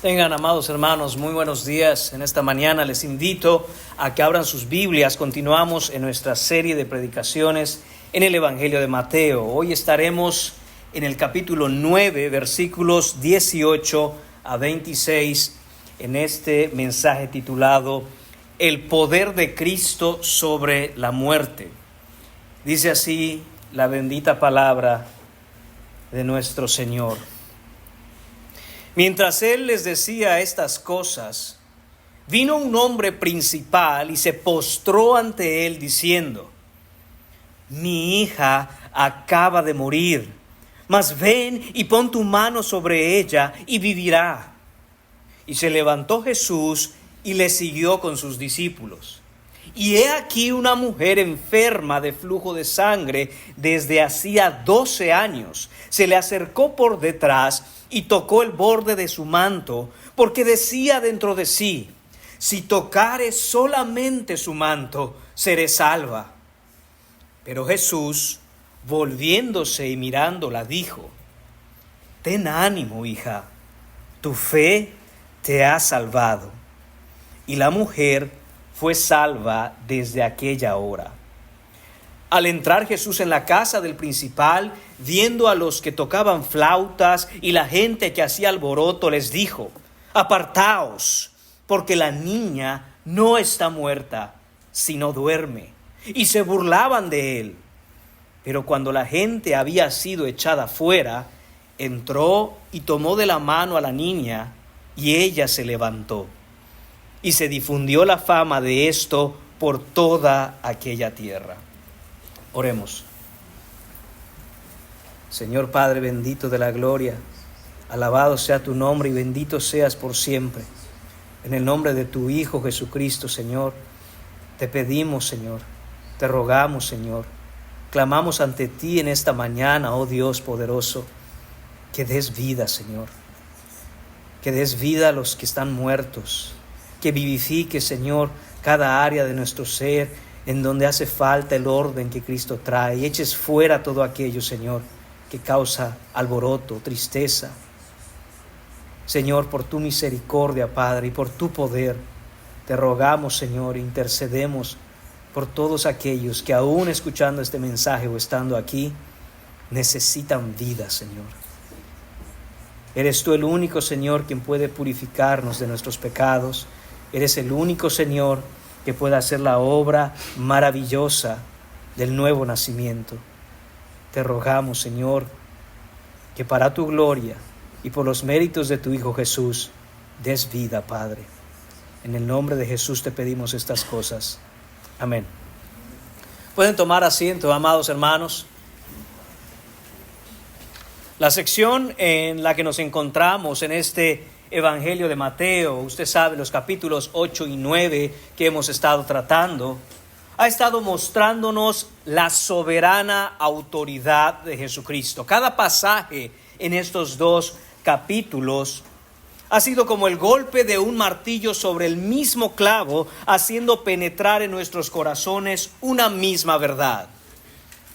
Tengan, amados hermanos, muy buenos días. En esta mañana les invito a que abran sus Biblias. Continuamos en nuestra serie de predicaciones en el Evangelio de Mateo. Hoy estaremos en el capítulo 9, versículos 18 a 26, en este mensaje titulado El poder de Cristo sobre la muerte. Dice así la bendita palabra de nuestro Señor. Mientras él les decía estas cosas, vino un hombre principal y se postró ante él diciendo: Mi hija acaba de morir, mas ven y pon tu mano sobre ella y vivirá. Y se levantó Jesús y le siguió con sus discípulos. Y he aquí una mujer enferma de flujo de sangre desde hacía 12 años. Se le acercó por detrás y tocó el borde de su manto, porque decía dentro de sí: si tocare solamente su manto, seré salva. Pero Jesús, volviéndose y mirándola, dijo: Ten ánimo, hija, tu fe te ha salvado. Y la mujer fue salva desde aquella hora. Al entrar Jesús en la casa del principal, viendo a los que tocaban flautas y la gente que hacía alboroto, les dijo: Apartaos, porque la niña no está muerta, sino duerme. Y se burlaban de él. Pero cuando la gente había sido echada fuera, entró y tomó de la mano a la niña, y ella se levantó. Y se difundió la fama de esto por toda aquella tierra. Oremos. Señor Padre bendito de la gloria, alabado sea tu nombre y bendito seas por siempre. En el nombre de tu Hijo Jesucristo, Señor, te pedimos, Señor, te rogamos, Señor, clamamos ante ti en esta mañana, oh Dios poderoso, que des vida, Señor, que des vida a los que están muertos, que vivifique, Señor, cada área de nuestro ser, en donde hace falta el orden que Cristo trae, y eches fuera todo aquello, Señor, que causa alboroto, tristeza. Señor, por tu misericordia, Padre, y por tu poder, te rogamos, Señor, intercedemos por todos aquellos que aún escuchando este mensaje o estando aquí, necesitan vida, Señor. Eres tú el único, Señor, quien puede purificarnos de nuestros pecados. Eres el único, Señor, que pueda hacer la obra maravillosa del nuevo nacimiento. Te rogamos, Señor, que para tu gloria y por los méritos de tu Hijo Jesús, des vida, Padre. En el nombre de Jesús te pedimos estas cosas. Amén. Pueden tomar asiento, amados hermanos. La sección en la que nos encontramos en este Evangelio de Mateo, usted sabe, los capítulos 8 y 9 que hemos estado tratando, ha estado mostrándonos la soberana autoridad de Jesucristo. Cada pasaje en estos dos capítulos ha sido como el golpe de un martillo sobre el mismo clavo, haciendo penetrar en nuestros corazones una misma verdad.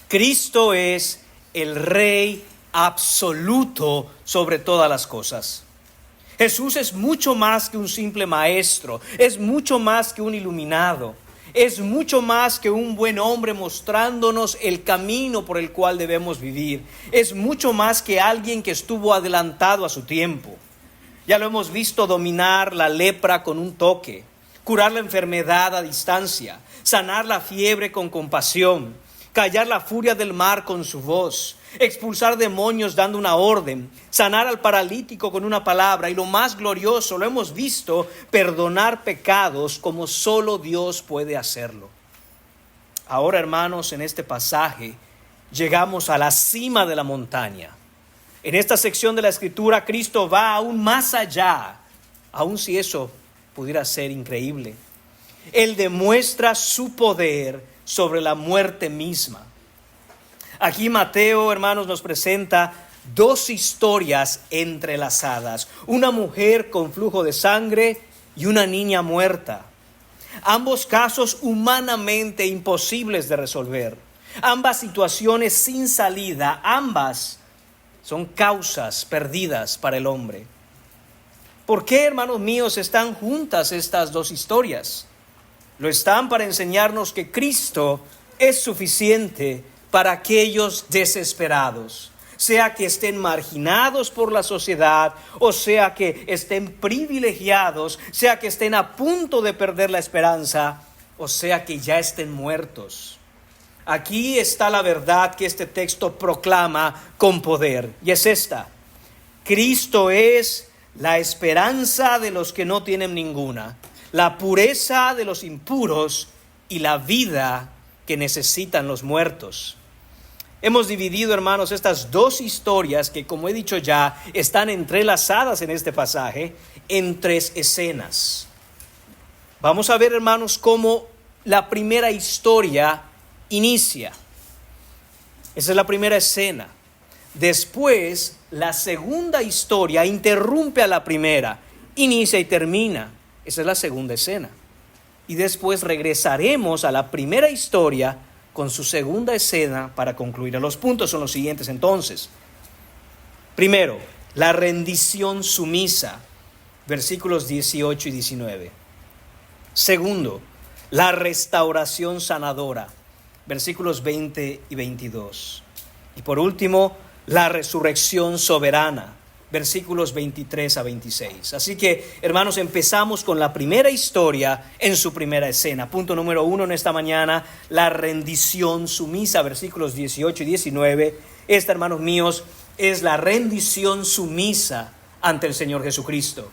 Cristo es el Rey absoluto sobre todas las cosas. Jesús es mucho más que un simple maestro, es mucho más que un iluminado, es mucho más que un buen hombre mostrándonos el camino por el cual debemos vivir, es mucho más que alguien que estuvo adelantado a su tiempo. Ya lo hemos visto dominar la lepra con un toque, curar la enfermedad a distancia, sanar la fiebre con compasión, callar la furia del mar con su voz, expulsar demonios dando una orden, sanar al paralítico con una palabra, y lo más glorioso, lo hemos visto, perdonar pecados como solo Dios puede hacerlo. Ahora, hermanos, en este pasaje llegamos a la cima de la montaña. En esta sección de la Escritura, Cristo va aún más allá, aun si eso pudiera ser increíble. Él demuestra su poder sobre la muerte misma. Aquí Mateo, hermanos, nos presenta dos historias entrelazadas: una mujer con flujo de sangre y una niña muerta. Ambos casos humanamente imposibles de resolver. Ambas situaciones sin salida, ambas son causas perdidas para el hombre. ¿Por qué, hermanos míos, están juntas estas dos historias? Lo están para enseñarnos que Cristo es suficiente para aquellos desesperados, sea que estén marginados por la sociedad, o sea que estén privilegiados, sea que estén a punto de perder la esperanza, o sea que ya estén muertos. Aquí está la verdad que este texto proclama con poder, y es esta: Cristo es la esperanza de los que no tienen ninguna, la pureza de los impuros y la vida que necesitan los muertos. Hemos dividido, hermanos, estas dos historias que, como he dicho ya, están entrelazadas en este pasaje en tres escenas. Vamos a ver, hermanos, cómo la primera historia inicia. Esa es la primera escena. Después, la segunda historia interrumpe a la primera, inicia y termina. Esa es la segunda escena. Y después regresaremos a la primera historia con su segunda escena para concluir. Los puntos son los siguientes entonces. Primero, la rendición sumisa, versículos 18 y 19. Segundo, la restauración sanadora, versículos 20 y 22. Y por último, la resurrección soberana, versículos 23 a 26. Así que, hermanos, empezamos con la primera historia en su primera escena. Punto número 1 en esta mañana: la rendición sumisa, versículos 18 y 19. Esta, hermanos míos, es la rendición sumisa ante el Señor Jesucristo.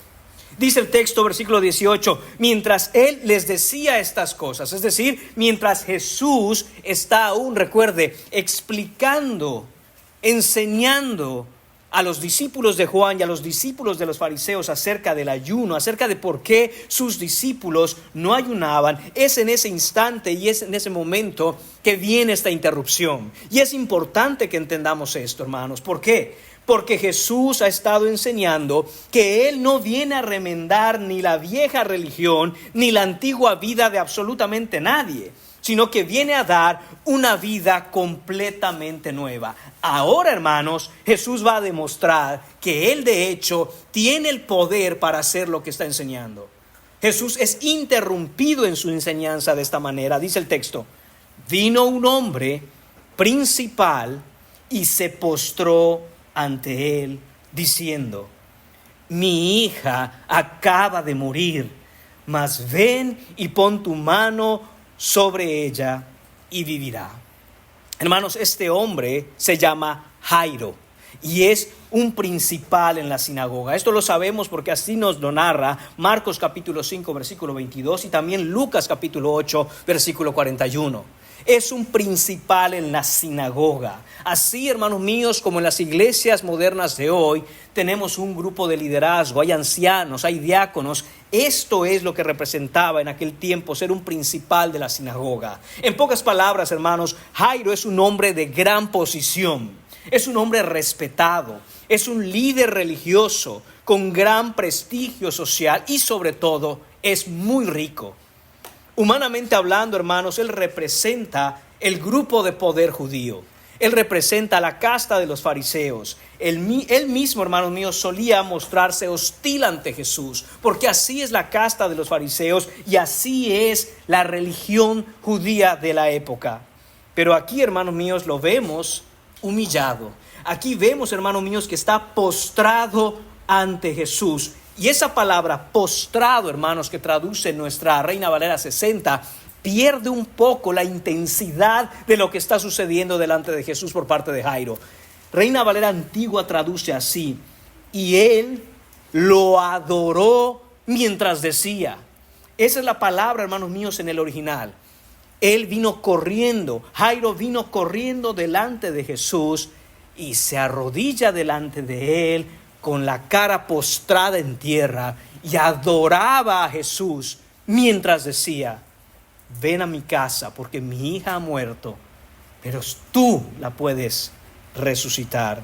Dice el texto, versículo 18, mientras Él les decía estas cosas, es decir, mientras Jesús está aún, recuerde, explicando, enseñando a los discípulos de Juan y a los discípulos de los fariseos acerca del ayuno, acerca de por qué sus discípulos no ayunaban, es en ese instante y es en ese momento que viene esta interrupción. Y es importante que entendamos esto, hermanos. ¿Por qué? Porque Jesús ha estado enseñando que Él no viene a remendar ni la vieja religión ni la antigua vida de absolutamente nadie, sino que viene a dar una vida completamente nueva. Ahora, hermanos, Jesús va a demostrar que Él de hecho tiene el poder para hacer lo que está enseñando. Jesús es interrumpido en su enseñanza de esta manera. Dice el texto: vino un hombre principal y se postró ante Él, diciendo: mi hija acaba de morir, mas ven y pon tu mano sobre ella y vivirá. Hermanos, este hombre se llama Jairo y es un principal en la sinagoga. Esto lo sabemos porque así nos lo narra Marcos capítulo 5 versículo 22 y también Lucas capítulo 8 versículo 41. Es un principal en la sinagoga. Así, hermanos míos, como en las iglesias modernas de hoy, tenemos un grupo de liderazgo, hay ancianos, hay diáconos. Esto es lo que representaba en aquel tiempo ser un principal de la sinagoga. En pocas palabras, hermanos, Jairo es un hombre de gran posición, es un hombre respetado, es un líder religioso con gran prestigio social y sobre todo es muy rico. Humanamente hablando, hermanos, él representa el grupo de poder judío. Él representa la casta de los fariseos. Él mismo, hermanos míos, solía mostrarse hostil ante Jesús, porque así es la casta de los fariseos y así es la religión judía de la época. Pero aquí, hermanos míos, lo vemos humillado. Aquí vemos, hermanos míos, que está postrado ante Jesús. Y esa palabra postrado, hermanos, que traduce nuestra Reina Valera 60, pierde un poco la intensidad de lo que está sucediendo delante de Jesús por parte de Jairo. Reina Valera antigua traduce así: y él lo adoró mientras decía. Esa es la palabra, hermanos míos, en el original. Él vino corriendo, Jairo vino corriendo delante de Jesús y se arrodilla delante de él con la cara postrada en tierra y adoraba a Jesús mientras decía: ven a mi casa porque mi hija ha muerto, pero tú la puedes resucitar.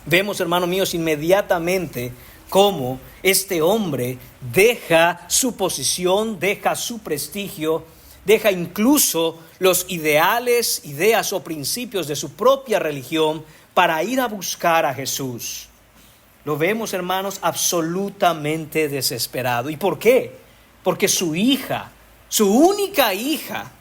Vemos, hermanos míos, inmediatamente cómo este hombre deja su posición, deja su prestigio, deja incluso los ideales, ideas o principios de su propia religión para ir a buscar a Jesús. lo vemos, hermanos, absolutamente desesperado. ¿Y por qué? Porque su hija, su única hija,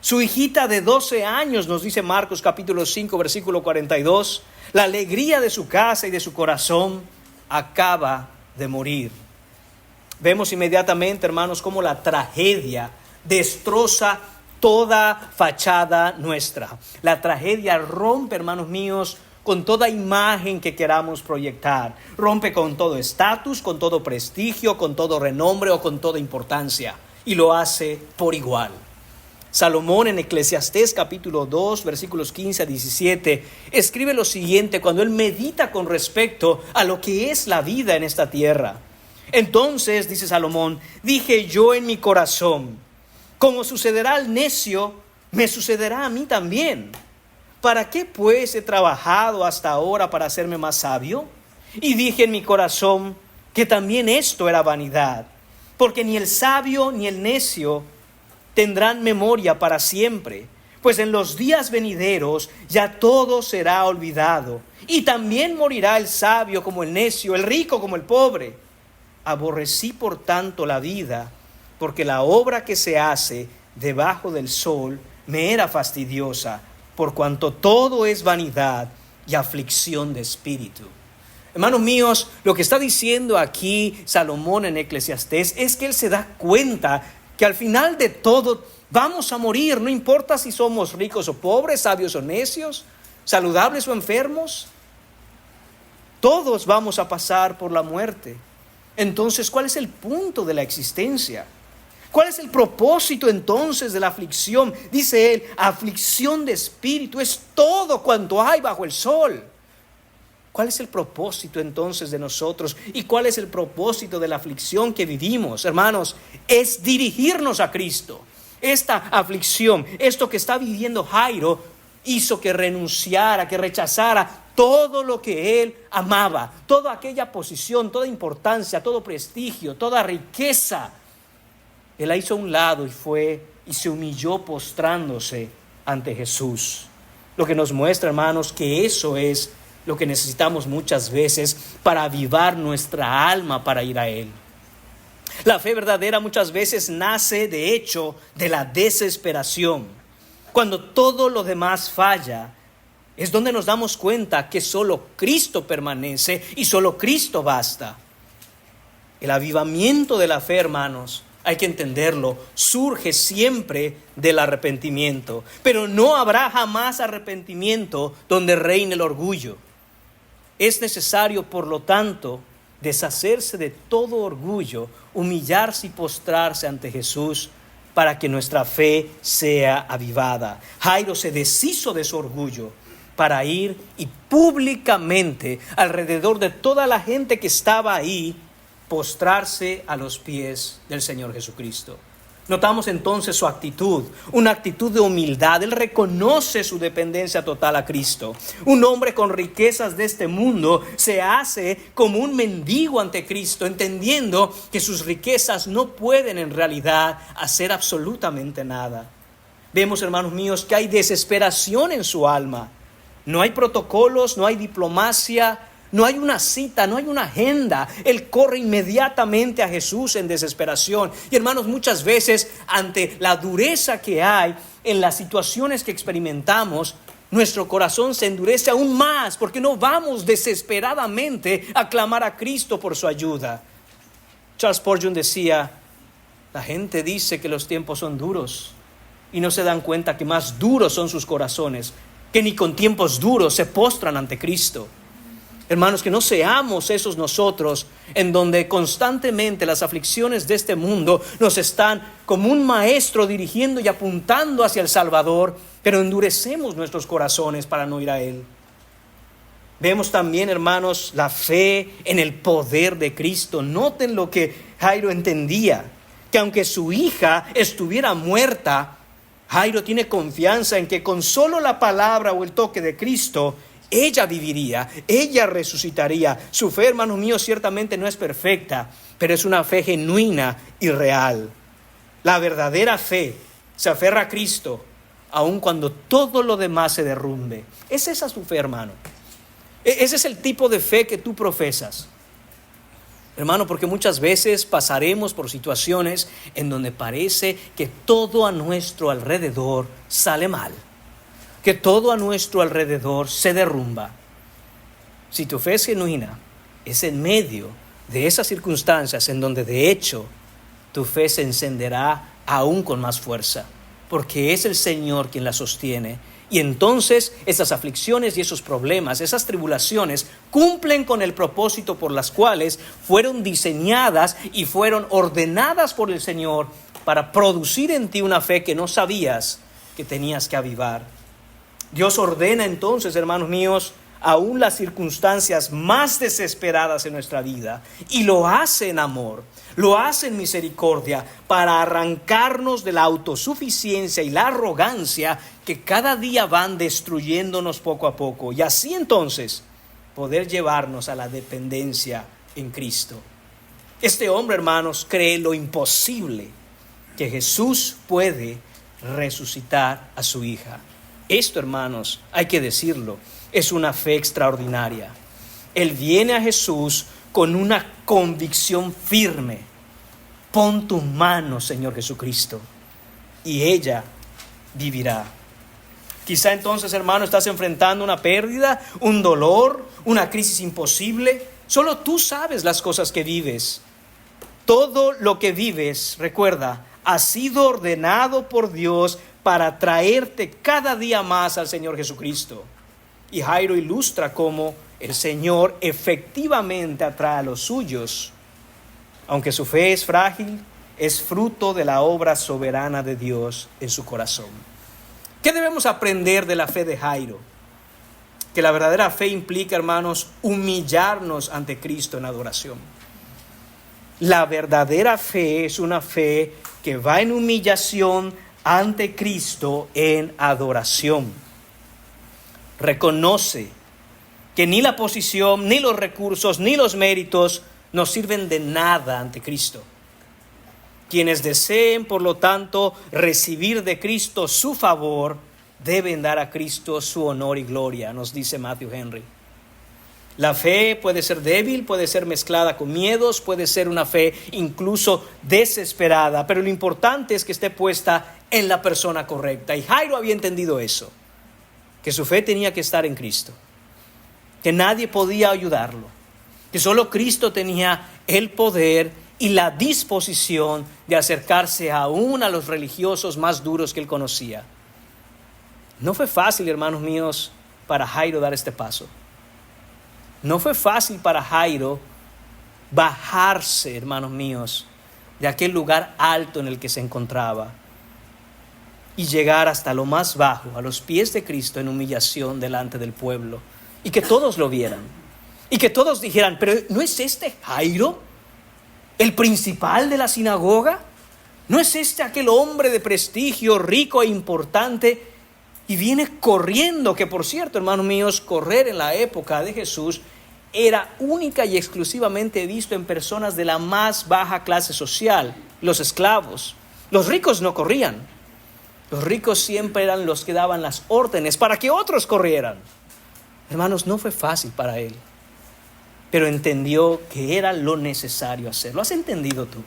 su hijita de 12 años, nos dice Marcos capítulo 5, versículo 42, la alegría de su casa y de su corazón acaba de morir. Vemos inmediatamente, hermanos, cómo la tragedia destroza toda fachada nuestra. La tragedia rompe, hermanos míos, con toda imagen que queramos proyectar. Rompe con todo estatus, con todo prestigio, con todo renombre o con toda importancia. Y lo hace por igual. Salomón en Eclesiastés capítulo 2, versículos 15 a 17, escribe lo siguiente cuando él medita con respecto a lo que es la vida en esta tierra. Entonces, dice Salomón, dije yo en mi corazón, como sucederá al necio, me sucederá a mí también. ¿Para qué pues he trabajado hasta ahora para hacerme más sabio? Y dije en mi corazón que también esto era vanidad, porque ni el sabio ni el necio tendrán memoria para siempre, pues en los días venideros ya todo será olvidado, y también morirá el sabio como el necio, el rico como el pobre. Aborrecí por tanto la vida, porque la obra que se hace debajo del sol me era fastidiosa, por cuanto todo es vanidad y aflicción de espíritu. Hermanos míos, lo que está diciendo aquí Salomón en Eclesiastés es que él se da cuenta que al final de todo vamos a morir, no importa si somos ricos o pobres, sabios o necios, saludables o enfermos, todos vamos a pasar por la muerte. Entonces, ¿cuál es el punto de la existencia? ¿Cuál es el propósito entonces de la aflicción? Dice él, aflicción de espíritu es todo cuanto hay bajo el sol. ¿Cuál es el propósito entonces de nosotros? ¿Y cuál es el propósito de la aflicción que vivimos? Hermanos, es dirigirnos a Cristo. Esta aflicción, esto que está viviendo Jairo, hizo que renunciara, que rechazara todo lo que él amaba, toda aquella posición, toda importancia, todo prestigio, toda riqueza. Él la hizo a un lado y fue y se humilló postrándose ante Jesús. Lo que nos muestra, hermanos, que eso es lo que necesitamos muchas veces para avivar nuestra alma para ir a Él. La fe verdadera muchas veces nace, de hecho, de la desesperación. Cuando todo lo demás falla, es donde nos damos cuenta que solo Cristo permanece y solo Cristo basta. El avivamiento de la fe, hermanos, hay que entenderlo, surge siempre del arrepentimiento. Pero no habrá jamás arrepentimiento donde reine el orgullo. Es necesario, por lo tanto, deshacerse de todo orgullo, humillarse y postrarse ante Jesús para que nuestra fe sea avivada. Jairo se deshizo de su orgullo para ir y públicamente, alrededor de toda la gente que estaba ahí, postrarse a los pies del Señor Jesucristo. Notamos entonces su actitud, una actitud de humildad. Él reconoce su dependencia total a Cristo. Un hombre con riquezas de este mundo se hace como un mendigo ante Cristo, entendiendo que sus riquezas no pueden en realidad hacer absolutamente nada. Vemos, hermanos míos, que hay desesperación en su alma. No hay protocolos, no hay diplomacia, no hay una cita, no hay una agenda. Él corre inmediatamente a Jesús en desesperación. Y hermanos, muchas veces ante la dureza que hay en las situaciones que experimentamos, nuestro corazón se endurece aún más porque no vamos desesperadamente a clamar a Cristo por su ayuda. Charles Spurgeon decía, la gente dice que los tiempos son duros y no se dan cuenta que más duros son sus corazones, que ni con tiempos duros se postran ante Cristo. Hermanos, que no seamos esos nosotros en donde constantemente las aflicciones de este mundo nos están como un maestro dirigiendo y apuntando hacia el Salvador, pero endurecemos nuestros corazones para no ir a Él. Vemos también, hermanos, la fe en el poder de Cristo. Noten lo que Jairo entendía, que aunque su hija estuviera muerta, Jairo tiene confianza en que con solo la palabra o el toque de Cristo, ella viviría, ella resucitaría. Su fe, hermanos míos, ciertamente no es perfecta, pero es una fe genuina y real. La verdadera fe se aferra a Cristo, aun cuando todo lo demás se derrumbe. ¿Es esa su fe, hermano? Ese es el tipo de fe que tú profesas. Hermano, porque muchas veces pasaremos por situaciones en donde parece que todo a nuestro alrededor sale mal, que todo a nuestro alrededor se derrumba. Si tu fe es genuina, es en medio de esas circunstancias en donde de hecho tu fe se encenderá aún con más fuerza, porque es el Señor quien la sostiene. Y entonces esas aflicciones y esos problemas, esas tribulaciones, cumplen con el propósito por las cuales fueron diseñadas y fueron ordenadas por el Señor para producir en ti una fe que no sabías que tenías que avivar. Dios ordena entonces, hermanos míos, aún las circunstancias más desesperadas en nuestra vida, y lo hace en amor, lo hace en misericordia, para arrancarnos de la autosuficiencia y la arrogancia que cada día van destruyéndonos poco a poco, y así entonces poder llevarnos a la dependencia en Cristo. Este hombre, hermanos, cree lo imposible, que Jesús puede resucitar a su hija. Esto, hermanos, hay que decirlo, es una fe extraordinaria. Él viene a Jesús con una convicción firme. Pon tu mano, Señor Jesucristo, y ella vivirá. Quizá entonces, hermano, estás enfrentando una pérdida, un dolor, una crisis imposible. Solo tú sabes las cosas que vives. Todo lo que vives, recuerda, ha sido ordenado por Dios para traerte cada día más al Señor Jesucristo. Y Jairo ilustra cómo el Señor efectivamente atrae a los suyos. Aunque su fe es frágil, es fruto de la obra soberana de Dios en su corazón. ¿Qué debemos aprender de la fe de Jairo? Que la verdadera fe implica, hermanos, humillarnos ante Cristo en adoración. La verdadera fe es una fe que va en humillación ante Cristo en adoración. Reconoce que ni la posición, ni los recursos, ni los méritos nos sirven de nada ante Cristo. Quienes deseen, por lo tanto, recibir de Cristo su favor, deben dar a Cristo su honor y gloria, nos dice Matthew Henry. La fe puede ser débil, puede ser mezclada con miedos, puede ser una fe incluso desesperada, pero lo importante es que esté puesta en la persona correcta. Y Jairo había entendido eso, que su fe tenía que estar en Cristo, que nadie podía ayudarlo, que solo Cristo tenía el poder y la disposición de acercarse aún a los religiosos más duros que él conocía. No fue fácil, hermanos míos, para Jairo dar este paso. No fue fácil para Jairo bajarse, hermanos míos, de aquel lugar alto en el que se encontraba y llegar hasta lo más bajo, a los pies de Cristo en humillación delante del pueblo, y que todos lo vieran, y que todos dijeran, pero ¿no es este Jairo, el principal de la sinagoga? ¿No es este aquel hombre de prestigio, rico e importante? Y viene corriendo, que por cierto, hermanos míos, correr en la época de Jesús era única y exclusivamente visto en personas de la más baja clase social, los esclavos. Los ricos no corrían. Los ricos siempre eran los que daban las órdenes para que otros corrieran. Hermanos, no fue fácil para él, pero entendió que era lo necesario hacerlo. ¿Has entendido tú?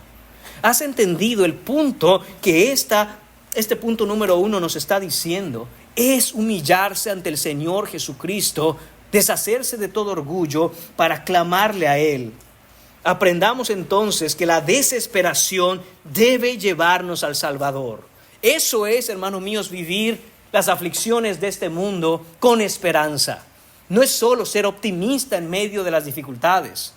¿Has entendido el punto que este punto número 1 nos está diciendo? Es humillarse ante el Señor Jesucristo, deshacerse de todo orgullo para clamarle a Él. Aprendamos entonces que la desesperación debe llevarnos al Salvador. Eso es, hermanos míos, vivir las aflicciones de este mundo con esperanza. No es solo ser optimista en medio de las dificultades.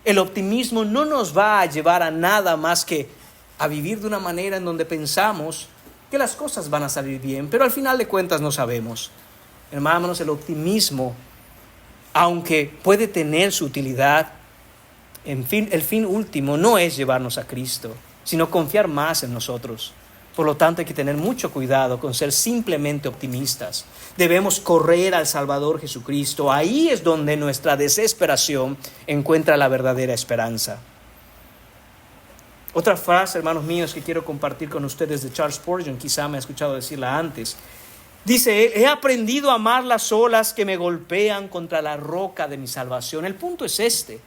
El optimismo no nos va a llevar a nada más que a vivir de una manera en donde pensamos que las cosas van a salir bien, pero al final de cuentas no sabemos. Hermanos, el optimismo, aunque puede tener su utilidad, el fin último no es llevarnos a Cristo, sino confiar más en nosotros. Por lo tanto, hay que tener mucho cuidado con ser simplemente optimistas. Debemos correr al Salvador Jesucristo. Ahí es donde nuestra desesperación encuentra la verdadera esperanza. Otra frase, hermanos míos, que quiero compartir con ustedes de Charles Spurgeon, quizá me ha escuchado decirla antes. Dice él, he aprendido a amar las olas que me golpean contra la roca de mi salvación. El punto es este: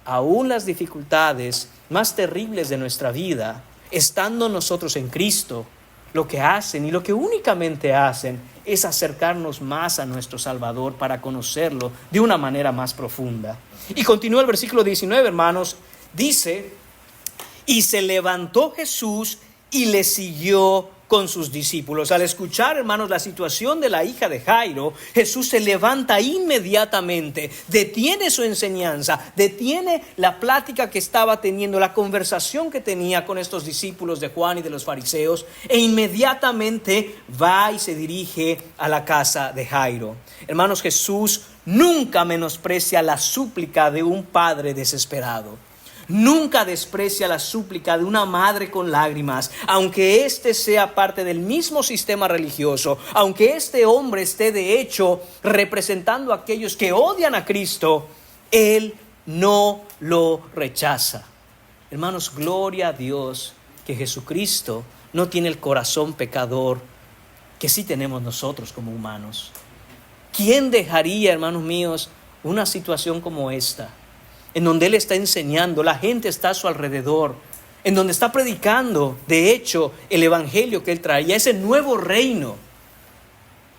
aún las dificultades más terribles de nuestra vida, estando nosotros en Cristo, lo que hacen y lo que únicamente hacen es acercarnos más a nuestro Salvador para conocerlo de una manera más profunda. Y continúa el versículo 19, hermanos, dice, y se levantó Jesús y le siguió con sus discípulos. Al escuchar, hermanos, la situación de la hija de Jairo, Jesús se levanta inmediatamente, detiene su enseñanza, detiene la plática que estaba teniendo, la conversación que tenía con estos discípulos de Juan y de los fariseos, e inmediatamente va y se dirige a la casa de Jairo. Hermanos, Jesús nunca menosprecia la súplica de un padre desesperado. Nunca desprecia la súplica de una madre con lágrimas, aunque éste sea parte del mismo sistema religioso, aunque este hombre esté de hecho representando a aquellos que odian a Cristo, él no lo rechaza. Hermanos, gloria a Dios que Jesucristo no tiene el corazón pecador que sí tenemos nosotros como humanos. ¿Quién dejaría, hermanos míos, una situación como esta, en donde Él está enseñando, la gente está a su alrededor, en donde está predicando, de hecho, el evangelio que Él traía, ese nuevo reino,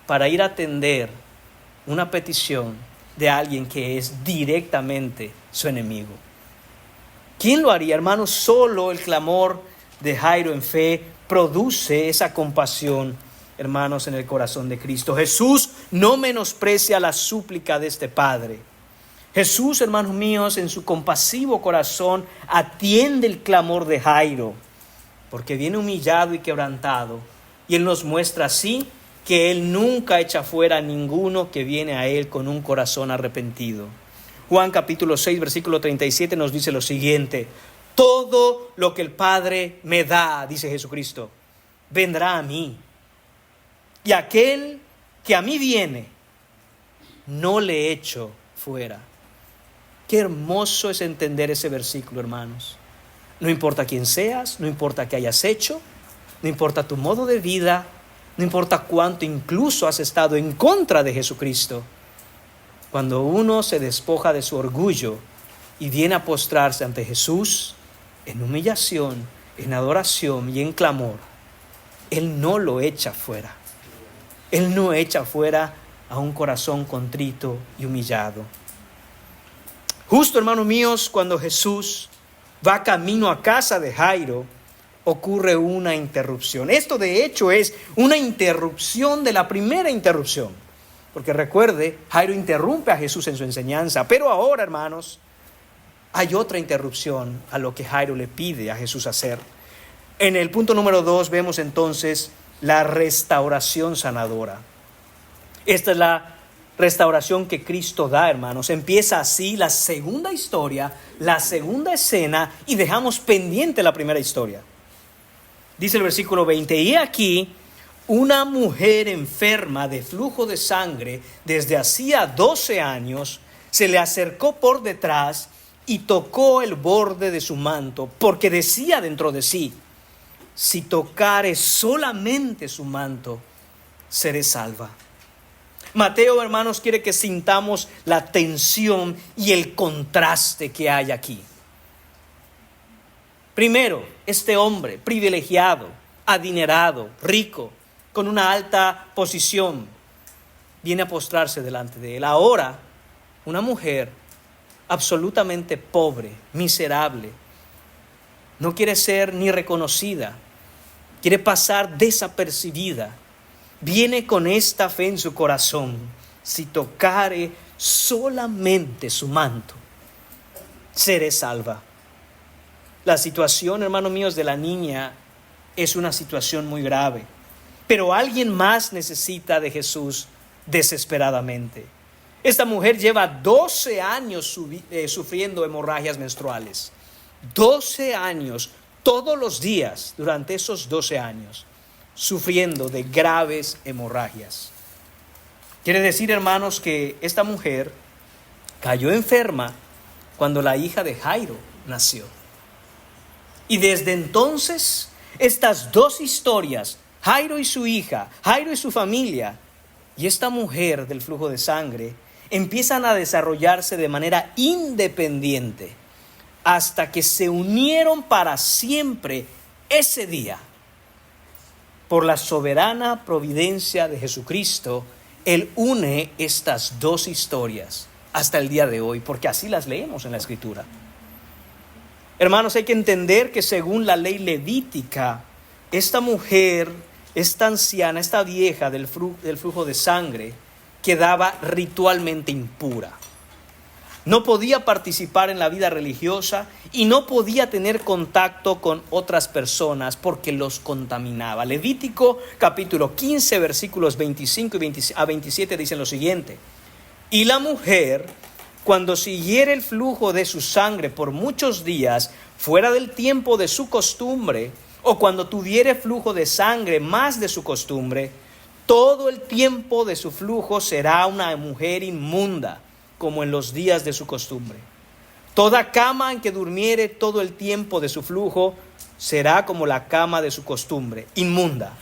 para ir a atender una petición de alguien que es directamente su enemigo? ¿Quién lo haría, hermanos? Solo el clamor de Jairo en fe produce esa compasión, hermanos, en el corazón de Cristo. Jesús no menosprecia la súplica de este Padre. Jesús, hermanos míos, en su compasivo corazón atiende el clamor de Jairo, porque viene humillado y quebrantado, y Él nos muestra así que Él nunca echa fuera a ninguno que viene a Él con un corazón arrepentido. Juan capítulo 6, versículo 37 nos dice lo siguiente: todo lo que el Padre me da, dice Jesucristo, vendrá a mí, y aquel que a mí viene, no le echo fuera. Qué hermoso es entender ese versículo, hermanos. No importa quién seas, no importa qué hayas hecho, no importa tu modo de vida, no importa cuánto incluso has estado en contra de Jesucristo. Cuando uno se despoja de su orgullo y viene a postrarse ante Jesús en humillación, en adoración y en clamor, Él no lo echa fuera. Él no echa fuera a un corazón contrito y humillado. Justo, hermanos míos, cuando Jesús va camino a casa de Jairo, ocurre una interrupción. Esto de hecho es una interrupción de la primera interrupción. Porque recuerde, Jairo interrumpe a Jesús en su enseñanza. Pero ahora, hermanos, hay otra interrupción a lo que Jairo le pide a Jesús hacer. En el punto número 2 vemos entonces la restauración sanadora. Esta es la restauración que Cristo da, hermanos. Empieza así la segunda historia, la segunda escena, y dejamos pendiente la primera historia. Dice el versículo 20, y aquí una mujer enferma de flujo de sangre desde hacía 12 años se le acercó por detrás y tocó el borde de su manto, porque decía dentro de sí: si tocare solamente su manto, seré salva. Mateo, hermanos, quiere que sintamos la tensión y el contraste que hay aquí. Primero, este hombre privilegiado, adinerado, rico, con una alta posición, viene a postrarse delante de él. Ahora, una mujer absolutamente pobre, miserable, no quiere ser ni reconocida, quiere pasar desapercibida. Viene con esta fe en su corazón: si tocare solamente su manto, seré salva. La situación, hermanos míos, de la niña es una situación muy grave, pero alguien más necesita de Jesús desesperadamente. Esta mujer lleva 12 años sufriendo hemorragias menstruales. 12 años, todos los días, durante esos 12 años. Sufriendo de graves hemorragias. Quiere decir, hermanos, que esta mujer cayó enferma cuando la hija de Jairo nació. Y desde entonces, estas dos historias, Jairo y su hija, Jairo y su familia, y esta mujer del flujo de sangre empiezan a desarrollarse de manera independiente hasta que se unieron para siempre ese día. Por la soberana providencia de Jesucristo, Él une estas dos historias hasta el día de hoy, porque así las leemos en la Escritura. Hermanos, hay que entender que según la ley levítica, esta mujer, esta anciana, esta vieja del flujo de sangre, quedaba ritualmente impura. No podía participar en la vida religiosa y no podía tener contacto con otras personas porque los contaminaba. Levítico capítulo 15 versículos 25 a 27 dicen lo siguiente: y la mujer, cuando siguiere el flujo de su sangre por muchos días fuera del tiempo de su costumbre, o cuando tuviere flujo de sangre más de su costumbre, todo el tiempo de su flujo será una mujer inmunda, como en los días de su costumbre. Toda cama en que durmiere todo el tiempo de su flujo será como la cama de su costumbre, inmunda.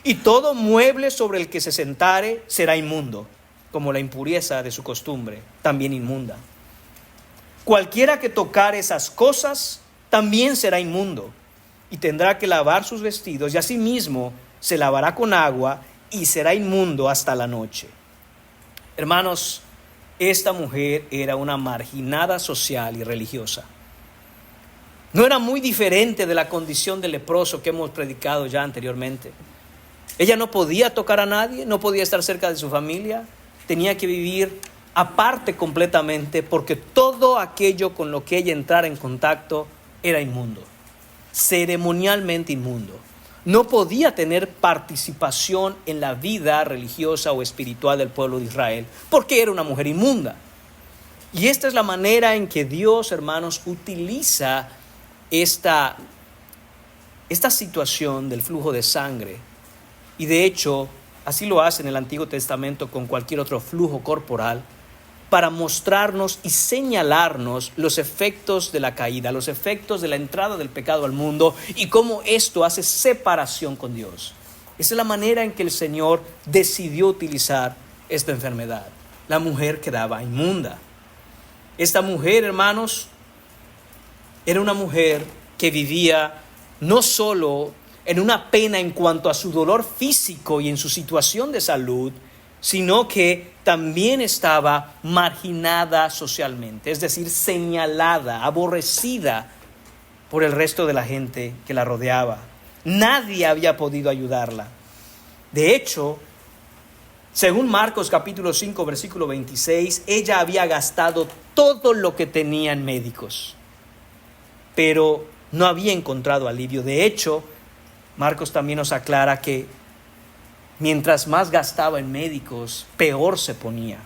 Y todo mueble sobre el que se sentare será inmundo, como la impureza de su costumbre, también inmunda. Cualquiera que tocare esas cosas también será inmundo, y tendrá que lavar sus vestidos, y asimismo se lavará con agua, y será inmundo hasta la noche. Hermanos, esta mujer era una marginada social y religiosa. No era muy diferente de la condición del leproso que hemos predicado ya anteriormente. Ella no podía tocar a nadie, no podía estar cerca de su familia, tenía que vivir aparte completamente porque todo aquello con lo que ella entrara en contacto era inmundo, ceremonialmente inmundo. No podía tener participación en la vida religiosa o espiritual del pueblo de Israel porque era una mujer inmunda. Y esta es la manera en que Dios, hermanos, utiliza esta situación del flujo de sangre. Y de hecho, así lo hace en el Antiguo Testamento con cualquier otro flujo corporal, para mostrarnos y señalarnos los efectos de la caída, los efectos de la entrada del pecado al mundo y cómo esto hace separación con Dios. Esa es la manera en que el Señor decidió utilizar esta enfermedad. La mujer quedaba inmunda. Esta mujer, hermanos, era una mujer que vivía no solo en una pena en cuanto a su dolor físico y en su situación de salud, sino que también estaba marginada socialmente, es decir, señalada, aborrecida por el resto de la gente que la rodeaba. Nadie había podido ayudarla. De hecho, según Marcos capítulo 5, versículo 26, ella había gastado todo lo que tenía en médicos, pero no había encontrado alivio. De hecho, Marcos también nos aclara que mientras más gastaba en médicos, peor se ponía.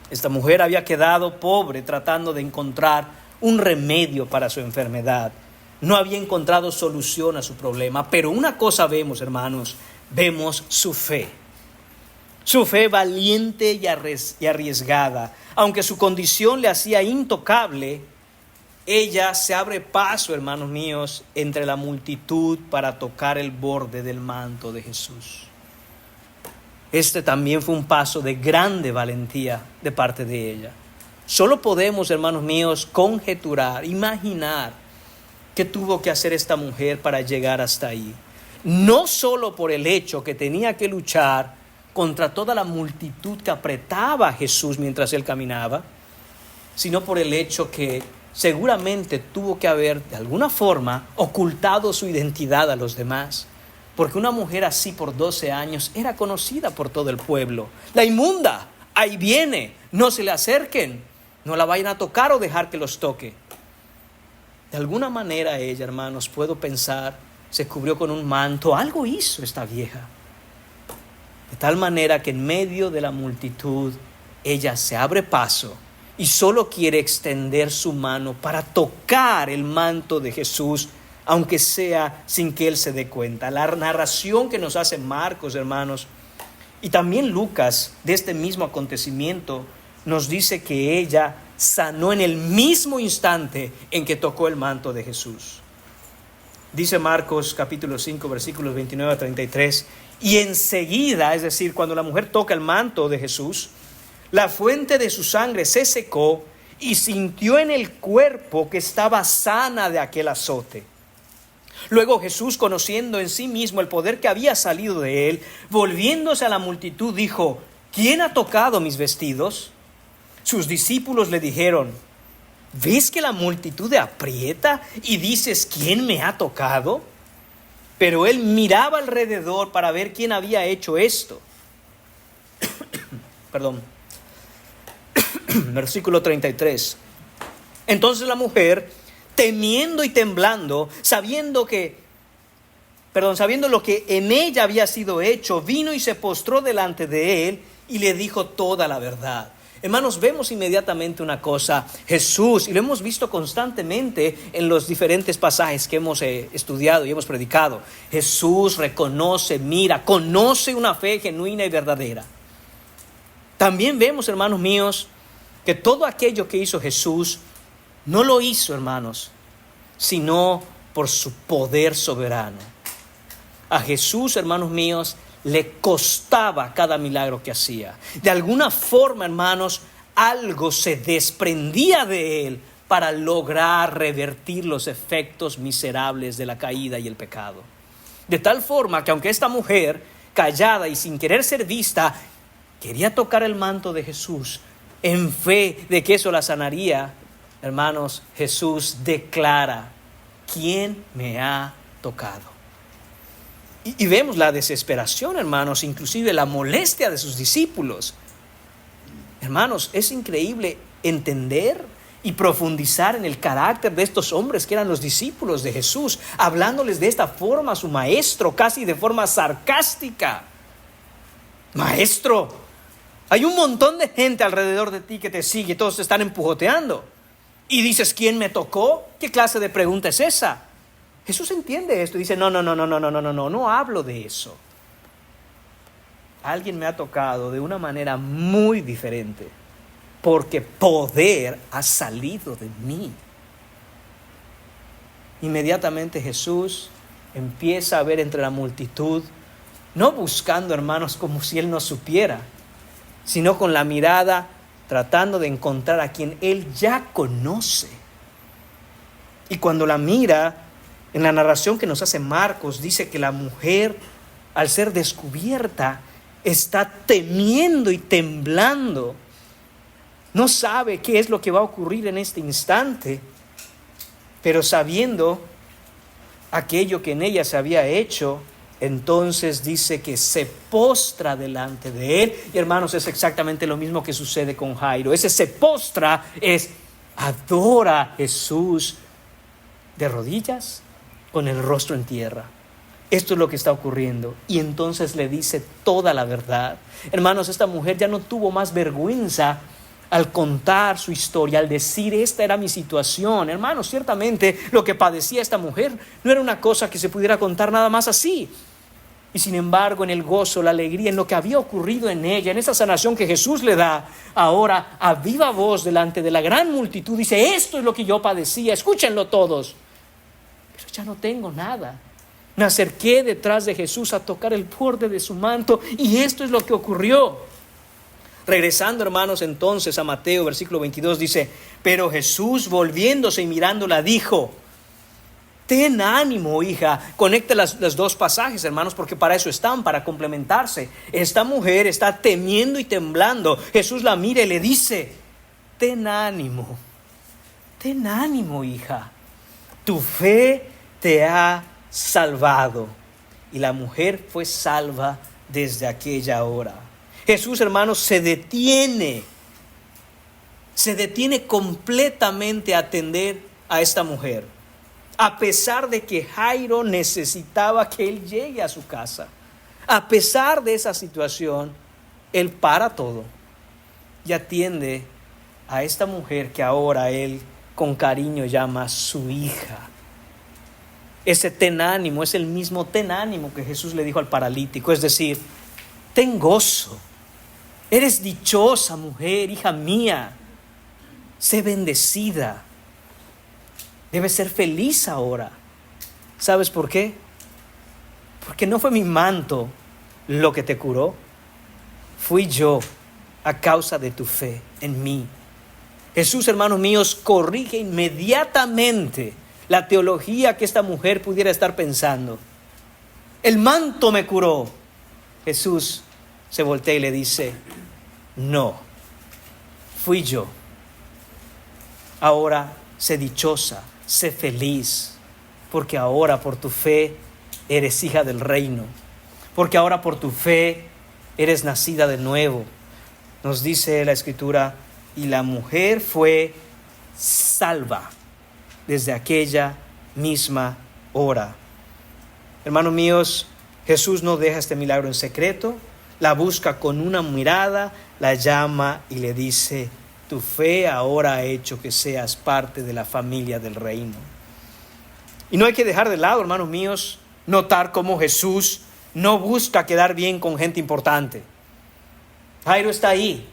Esta mujer había quedado pobre tratando de encontrar un remedio para su enfermedad. No había encontrado solución a su problema, pero una cosa vemos, hermanos, vemos su fe. Su fe valiente y arriesgada. Aunque su condición le hacía intocable, ella se abre paso, hermanos míos, entre la multitud para tocar el borde del manto de Jesús. Este también fue un paso de grande valentía de parte de ella. Solo podemos, hermanos míos, conjeturar, imaginar qué tuvo que hacer esta mujer para llegar hasta ahí. No solo por el hecho que tenía que luchar contra toda la multitud que apretaba a Jesús mientras él caminaba, sino por el hecho que seguramente tuvo que haber de alguna forma ocultado su identidad a los demás. Porque una mujer así por 12 años era conocida por todo el pueblo. La inmunda, ahí viene, no se le acerquen, no la vayan a tocar o dejar que los toque. De alguna manera ella, hermanos, puedo pensar, se cubrió con un manto, algo hizo esta vieja. De tal manera que en medio de la multitud, ella se abre paso y solo quiere extender su mano para tocar el manto de Jesús, aunque sea sin que él se dé cuenta. La narración que nos hace Marcos, hermanos, y también Lucas, de este mismo acontecimiento, nos dice que ella sanó en el mismo instante en que tocó el manto de Jesús. Dice Marcos capítulo 5 versículos 29 a 33, y enseguida, es decir, cuando la mujer toca el manto de Jesús, la fuente de su sangre se secó y sintió en el cuerpo que estaba sana de aquel azote. Luego Jesús, conociendo en sí mismo el poder que había salido de él, volviéndose a la multitud, dijo: ¿Quién ha tocado mis vestidos? Sus discípulos le dijeron: ¿ves que la multitud te aprieta y dices: ¿quién me ha tocado? Pero él miraba alrededor para ver quién había hecho esto. Perdón. Versículo 33. Entonces la mujer, temiendo y temblando, sabiendo lo que en ella había sido hecho, vino y se postró delante de él y le dijo toda la verdad. Hermanos, vemos inmediatamente una cosa. Jesús, y lo hemos visto constantemente en los diferentes pasajes que hemos estudiado y hemos predicado, Jesús reconoce, mira, conoce una fe genuina y verdadera. También vemos, hermanos míos, que todo aquello que hizo Jesús no lo hizo, hermanos, sino por su poder soberano. A Jesús, hermanos míos, le costaba cada milagro que hacía. De alguna forma, hermanos, algo se desprendía de él para lograr revertir los efectos miserables de la caída y el pecado. De tal forma que aunque esta mujer, callada y sin querer ser vista, quería tocar el manto de Jesús en fe de que eso la sanaría, hermanos, Jesús declara: ¿quién me ha tocado? Y vemos la desesperación, hermanos, inclusive la molestia de sus discípulos. Hermanos, es increíble entender y profundizar en el carácter de estos hombres que eran los discípulos de Jesús, hablándoles de esta forma a su maestro, casi de forma sarcástica. Maestro, hay un montón de gente alrededor de ti que te sigue, todos te están empujoteando. Y dices: ¿quién me tocó? ¿Qué clase de pregunta es esa? Jesús entiende esto y dice: no hablo de eso. Alguien me ha tocado de una manera muy diferente, porque poder ha salido de mí. Inmediatamente Jesús empieza a ver entre la multitud, no buscando, hermanos, como si él no supiera, sino con la mirada tratando de encontrar a quien él ya conoce. Y cuando la mira, en la narración que nos hace Marcos, dice que la mujer, al ser descubierta, está temiendo y temblando. No sabe qué es lo que va a ocurrir en este instante, pero sabiendo aquello que en ella se había hecho, entonces dice que se postra delante de él. Y hermanos, es exactamente lo mismo que sucede con Jairo. Ese se postra es adora a Jesús de rodillas, con el rostro en tierra. Esto es lo que está ocurriendo. Y entonces le dice toda la verdad. Hermanos, esta mujer ya no tuvo más vergüenza al contar su historia, al decir: esta era mi situación. Hermanos, ciertamente lo que padecía esta mujer no era una cosa que se pudiera contar nada más así. Y sin embargo, en el gozo, la alegría, en lo que había ocurrido en ella, en esa sanación que Jesús le da, ahora a viva voz delante de la gran multitud dice: esto es lo que yo padecía, escúchenlo todos. Pero ya no tengo nada. Me acerqué detrás de Jesús a tocar el borde de su manto y esto es lo que ocurrió. Regresando, hermanos, entonces a Mateo, versículo 22, dice: pero Jesús, volviéndose y mirándola, dijo: ten ánimo, hija. Conecta los dos pasajes, hermanos, porque para eso están, para complementarse. Esta mujer está temiendo y temblando. Jesús la mira y le dice: ten ánimo, hija. Tu fe te ha salvado. Y la mujer fue salva desde aquella hora. Jesús, hermanos, se detiene completamente a atender a esta mujer, a pesar de que Jairo necesitaba que él llegue a su casa. A pesar de esa situación, él para todo y atiende a esta mujer que ahora él con cariño llama su hija. Ese ten ánimo es el mismo ten ánimo que Jesús le dijo al paralítico, es decir, ten gozo, eres dichosa mujer, hija mía, sé bendecida, debes ser feliz ahora. ¿Sabes por qué? Porque no fue mi manto lo que te curó. Fui yo a causa de tu fe en mí. Jesús, hermanos míos, corrige inmediatamente la teología que esta mujer pudiera estar pensando. El manto me curó. Jesús se voltea y le dice, no, fui yo. Ahora sé dichosa, sé feliz, porque ahora por tu fe eres hija del reino, porque ahora por tu fe eres nacida de nuevo. Nos dice la Escritura, y la mujer fue salva desde aquella misma hora. Hermanos míos, Jesús no deja este milagro en secreto, la busca con una mirada, la llama y le dice, tu fe ahora ha hecho que seas parte de la familia del reino. Y no hay que dejar de lado, hermanos míos, notar cómo Jesús no busca quedar bien con gente importante. Jairo está ahí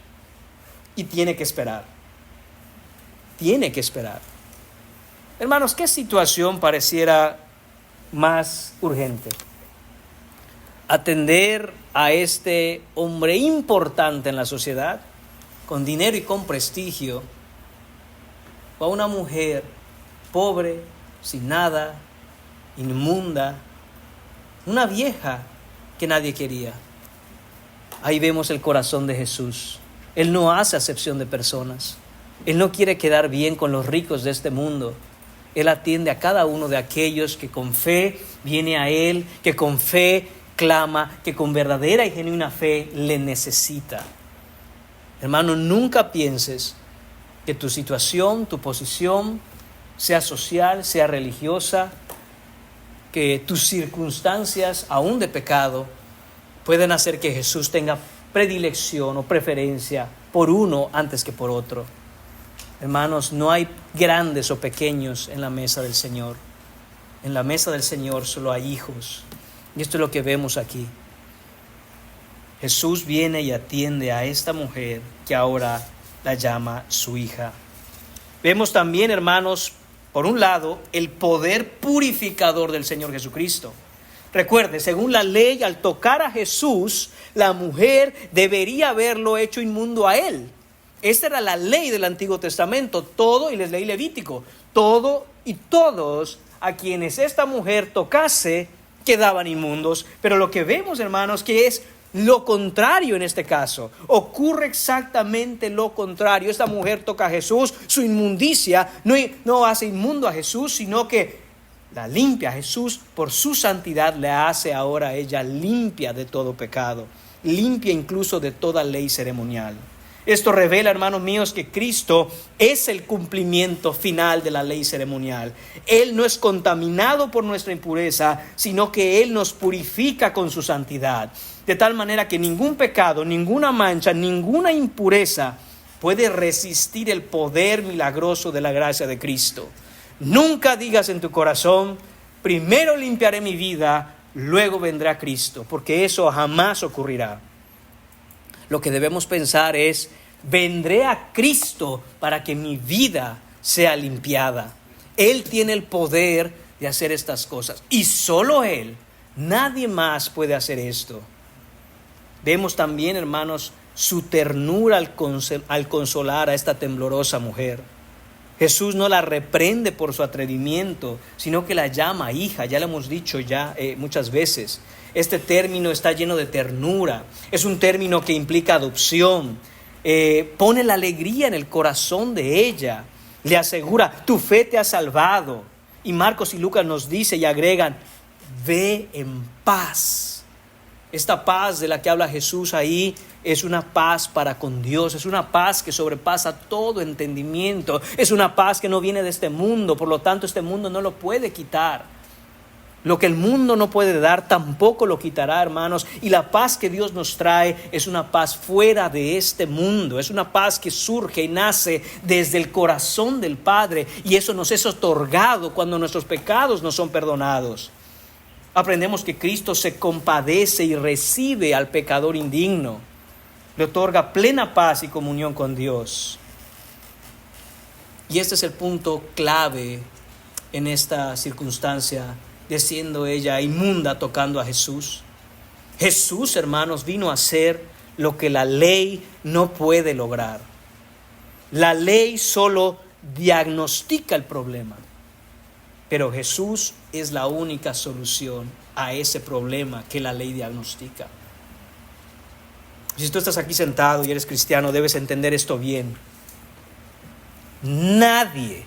y tiene que esperar. Tiene que esperar. Hermanos, ¿qué situación pareciera más urgente? Atender a este hombre importante en la sociedad, con dinero y con prestigio, o a una mujer pobre, sin nada, inmunda, una vieja que nadie quería. Ahí vemos el corazón de Jesús. Él no hace acepción de personas. Él no quiere quedar bien con los ricos de este mundo. Él atiende a cada uno de aquellos que con fe viene a Él, que con fe clama, que con verdadera y genuina fe le necesita. Hermano, nunca pienses que tu situación, tu posición, sea social, sea religiosa, que tus circunstancias, aún de pecado, pueden hacer que Jesús tenga predilección o preferencia por uno antes que por otro. Hermanos, no hay grandes o pequeños en la mesa del Señor. En la mesa del Señor solo hay hijos. Y esto es lo que vemos aquí. Jesús viene y atiende a esta mujer que ahora la llama su hija. Vemos también, hermanos, por un lado, el poder purificador del Señor Jesucristo. Recuerde, según la ley, al tocar a Jesús, la mujer debería haberlo hecho inmundo a él. Esta era la ley del Antiguo Testamento, todo, y les leí Levítico, todo y todos a quienes esta mujer tocase quedaban inmundos. Pero lo que vemos, hermanos, que es lo contrario en este caso. Ocurre exactamente lo contrario. Esta mujer toca a Jesús, su inmundicia no hace inmundo a Jesús, sino que la limpia. Jesús, por su santidad, le hace ahora a ella limpia de todo pecado, limpia incluso de toda ley ceremonial. Esto revela, hermanos míos, que Cristo es el cumplimiento final de la ley ceremonial. Él no es contaminado por nuestra impureza, sino que Él nos purifica con su santidad. De tal manera que ningún pecado, ninguna mancha, ninguna impureza puede resistir el poder milagroso de la gracia de Cristo. Nunca digas en tu corazón, primero limpiaré mi vida, luego vendrá Cristo, porque eso jamás ocurrirá. Lo que debemos pensar es, vendré a Cristo para que mi vida sea limpiada. Él tiene el poder de hacer estas cosas y solo Él, nadie más puede hacer esto. Vemos también, hermanos, su ternura al consolar a esta temblorosa mujer. Jesús no la reprende por su atrevimiento, sino que la llama hija. Ya lo hemos dicho muchas veces. Este término está lleno de ternura. Es un término que implica adopción. Pone la alegría en el corazón de ella. Le asegura, tu fe te ha salvado. Y Marcos y Lucas nos dice y agregan, ve en paz. Esta paz de la que habla Jesús ahí es una paz para con Dios, es una paz que sobrepasa todo entendimiento, es una paz que no viene de este mundo, por lo tanto este mundo no lo puede quitar. Lo que el mundo no puede dar tampoco lo quitará, hermanos, y la paz que Dios nos trae es una paz fuera de este mundo, es una paz que surge y nace desde el corazón del Padre, y eso nos es otorgado cuando nuestros pecados nos son perdonados. Aprendemos que Cristo se compadece y recibe al pecador indigno. Le otorga plena paz y comunión con Dios. Y este es el punto clave en esta circunstancia siendo ella inmunda tocando a Jesús. Jesús, hermanos, vino a hacer lo que la ley no puede lograr. La ley solo diagnostica el problema, pero Jesús es la única solución a ese problema que la ley diagnostica. Si tú estás aquí sentado y eres cristiano, debes entender esto bien. Nadie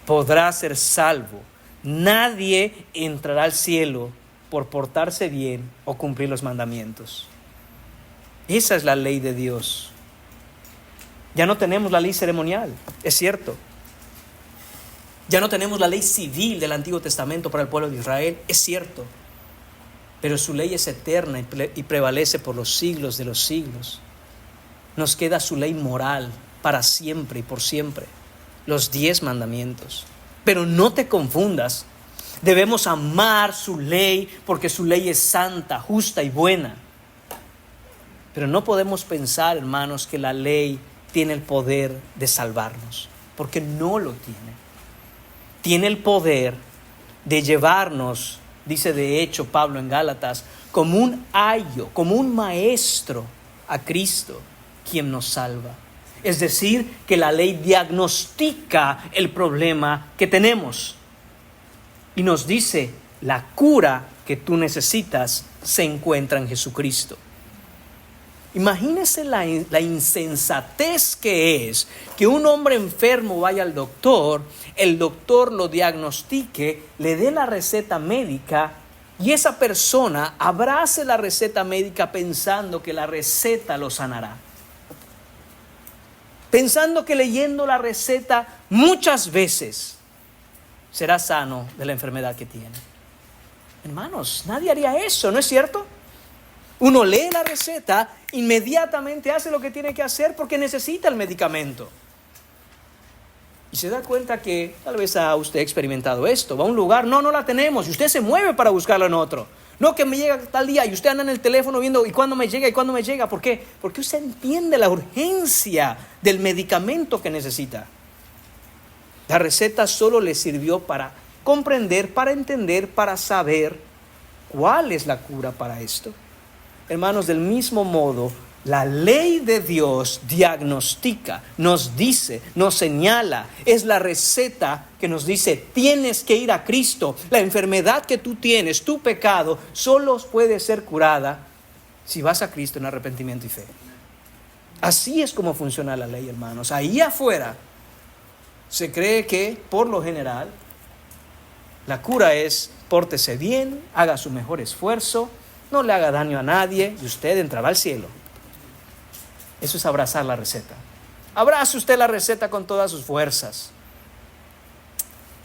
podrá ser salvo. Nadie entrará al cielo por portarse bien o cumplir los mandamientos. Esa es la ley de Dios. Ya no tenemos la ley ceremonial, es cierto. Ya no tenemos la ley civil del Antiguo Testamento para el pueblo de Israel, es cierto. Pero su ley es eterna y prevalece por los siglos de los siglos. Nos queda su ley moral para siempre y por siempre, los 10 mandamientos. Pero no te confundas, debemos amar su ley porque su ley es santa, justa y buena. Pero no podemos pensar, hermanos, que la ley tiene el poder de salvarnos, porque no lo tiene. Tiene el poder de llevarnos, dice de hecho Pablo en Gálatas, como un ayo, como un maestro a Cristo, quien nos salva. Es decir, que la ley diagnostica el problema que tenemos y nos dice, la cura que tú necesitas se encuentra en Jesucristo. Imagínese la insensatez que es que un hombre enfermo vaya al doctor, el doctor lo diagnostique, le dé la receta médica y esa persona abrace la receta médica pensando que la receta lo sanará. Pensando que leyendo la receta muchas veces será sano de la enfermedad que tiene. Hermanos, nadie haría eso, ¿no es cierto? Uno lee la receta, inmediatamente hace lo que tiene que hacer porque necesita el medicamento. Y se da cuenta que tal vez ha usted experimentado esto. Va a un lugar, no la tenemos, y usted se mueve para buscarlo en otro. No, que me llega tal día y usted anda en el teléfono viendo y cuándo me llega. ¿Por qué? Porque usted entiende la urgencia del medicamento que necesita. La receta solo le sirvió para comprender, para entender, para saber cuál es la cura para esto. Hermanos, del mismo modo, la ley de Dios diagnostica, nos dice, nos señala, es la receta que nos dice, tienes que ir a Cristo. La enfermedad que tú tienes, tu pecado, solo puede ser curada si vas a Cristo en arrepentimiento y fe. Así es como funciona la ley, hermanos. Ahí afuera se cree que, por lo general, la cura es, pórtese bien, haga su mejor esfuerzo, no le haga daño a nadie y usted entrará al cielo. Eso es abrazar la receta. Abrace usted la receta con todas sus fuerzas.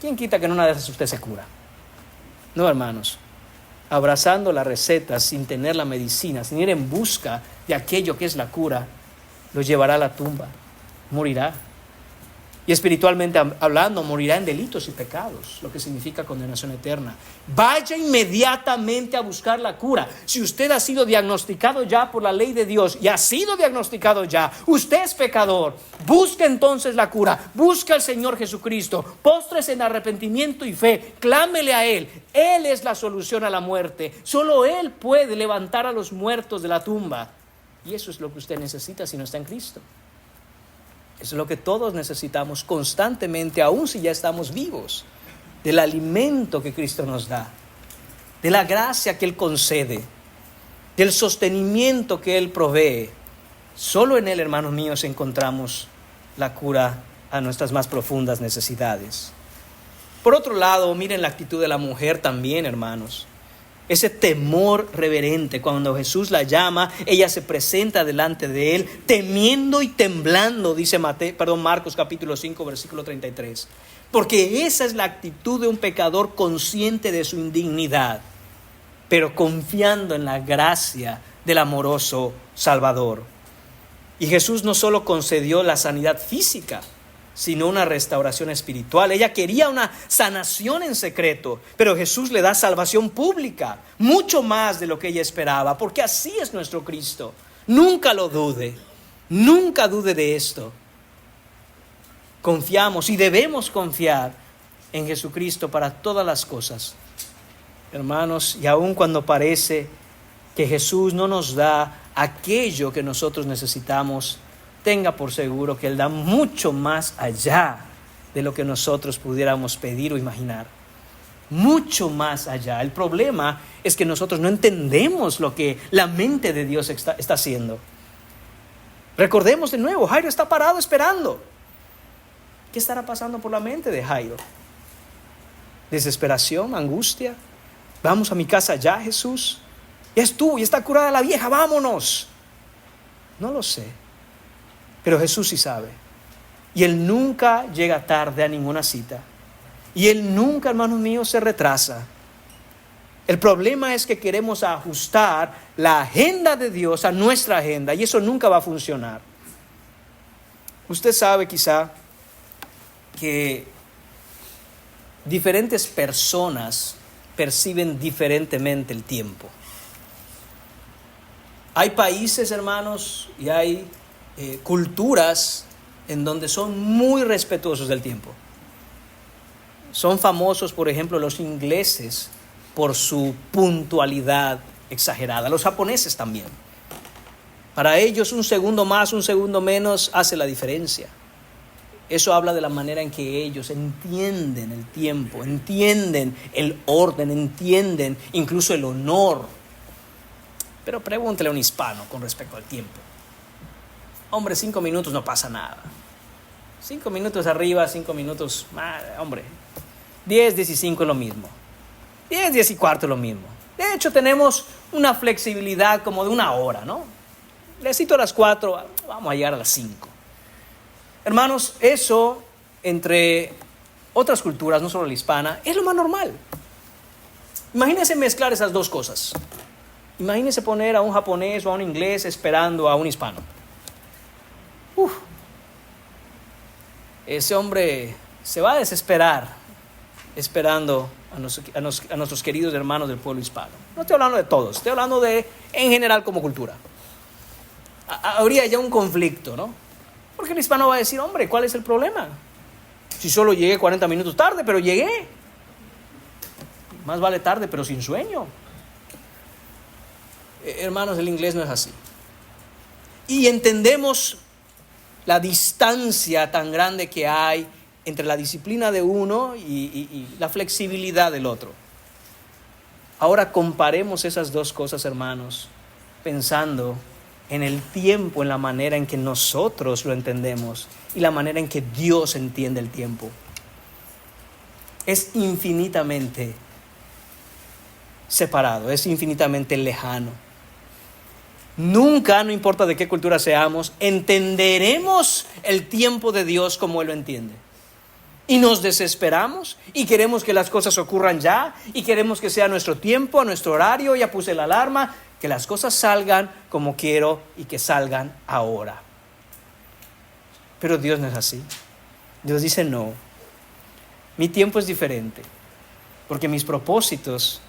¿Quién quita que en una de esas usted se cura? No, hermanos. Abrazando la receta sin tener la medicina, sin ir en busca de aquello que es la cura, lo llevará a la tumba. Morirá. Y espiritualmente hablando, morirá en delitos y pecados, lo que significa condenación eterna. Vaya inmediatamente a buscar la cura. Si usted ha sido diagnosticado ya por la ley de Dios y ha sido diagnosticado ya, usted es pecador, busque entonces la cura, busque al Señor Jesucristo, póstrese en arrepentimiento y fe, clámele a Él. Él es la solución a la muerte. Solo Él puede levantar a los muertos de la tumba. Y eso es lo que usted necesita si no está en Cristo. Eso es lo que todos necesitamos constantemente, aun si ya estamos vivos, del alimento que Cristo nos da, de la gracia que Él concede, del sostenimiento que Él provee. Solo en Él, hermanos míos, encontramos la cura a nuestras más profundas necesidades. Por otro lado, miren la actitud de la mujer también, hermanos. Ese temor reverente, cuando Jesús la llama, ella se presenta delante de Él, temiendo y temblando, dice Marcos capítulo 5, versículo 33. Porque esa es la actitud de un pecador consciente de su indignidad, pero confiando en la gracia del amoroso Salvador. Y Jesús no solo concedió la sanidad física, sino una restauración espiritual. Ella quería una sanación en secreto, pero Jesús le da salvación pública, mucho más de lo que ella esperaba, porque así es nuestro Cristo. Nunca lo dude, nunca dude de esto. Confiamos y debemos confiar en Jesucristo para todas las cosas. hermanos, y aun cuando parece que Jesús no nos da aquello que nosotros necesitamos, tenga por seguro que Él da mucho más allá de lo que nosotros pudiéramos pedir o imaginar. Mucho más allá. El problema es que nosotros no entendemos lo que la mente de Dios está haciendo. Recordemos de nuevo, Jairo está parado esperando. ¿Qué estará pasando por la mente de Jairo? ¿Desesperación? ¿Angustia? Vamos a mi casa ya, Jesús. Ya estuvo, ya está curada la vieja, vámonos. No lo sé, pero Jesús sí sabe. Y Él nunca llega tarde a ninguna cita. Y Él nunca, hermanos míos, se retrasa. El problema es que queremos ajustar la agenda de Dios a nuestra agenda, y eso nunca va a funcionar. Usted sabe quizá que diferentes personas perciben diferentemente el tiempo. Hay países, hermanos, y hay culturas en donde son muy respetuosos del tiempo. Son famosos, por ejemplo, los ingleses por su puntualidad exagerada. Los japoneses también. Para ellos un segundo más, un segundo menos hace la diferencia. Eso habla de la manera en que ellos entienden el tiempo, entienden el orden, entienden incluso el honor. Pero pregúntele a un hispano con respecto al tiempo. Hombre, 5 minutos no pasa nada. 5 minutos arriba, 5 minutos más, hombre. 10, 10 y 5 es lo mismo. 10, 10 y cuarto es lo mismo. De hecho, tenemos una flexibilidad como de 1 hora, ¿no? Le cito a las 4, vamos a llegar a las 5. Hermanos, eso entre otras culturas, no solo la hispana, es lo más normal. Imagínense mezclar esas dos cosas. Imagínense poner a un japonés o a un inglés esperando a un hispano. Ese hombre se va a desesperar esperando a nuestros queridos hermanos del pueblo hispano. No estoy hablando de todos, estoy hablando de en general como cultura. Habría ya un conflicto, ¿no? Porque el hispano va a decir, hombre, ¿cuál es el problema? Si solo llegué 40 minutos tarde, pero llegué. Más vale tarde, pero sin sueño. Hermanos, el inglés no es así. Y entendemos la distancia tan grande que hay entre la disciplina de uno y la flexibilidad del otro. Ahora comparemos esas dos cosas, hermanos, pensando en el tiempo, en la manera en que nosotros lo entendemos y la manera en que Dios entiende el tiempo. Es infinitamente separado, es infinitamente lejano. Nunca, no importa de qué cultura seamos, entenderemos el tiempo de Dios como Él lo entiende. Y nos desesperamos y queremos que las cosas ocurran ya y queremos que sea nuestro tiempo, nuestro horario, ya puse la alarma, que las cosas salgan como quiero y que salgan ahora. Pero Dios no es así. Dios dice no. Mi tiempo es diferente porque mis propósitos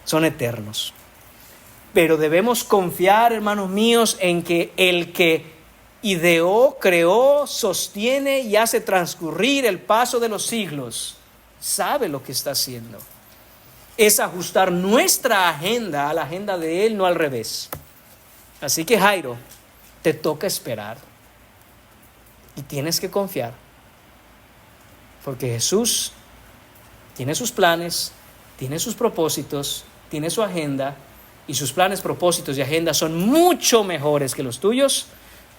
son eternos. Pero debemos confiar, hermanos míos, en que el que ideó, creó, sostiene y hace transcurrir el paso de los siglos sabe lo que está haciendo. Es ajustar nuestra agenda a la agenda de Él, no al revés. Así que Jairo, te toca esperar y tienes que confiar, porque Jesús tiene sus planes, tiene sus propósitos, tiene su agenda, y sus planes, propósitos y agenda son mucho mejores que los tuyos.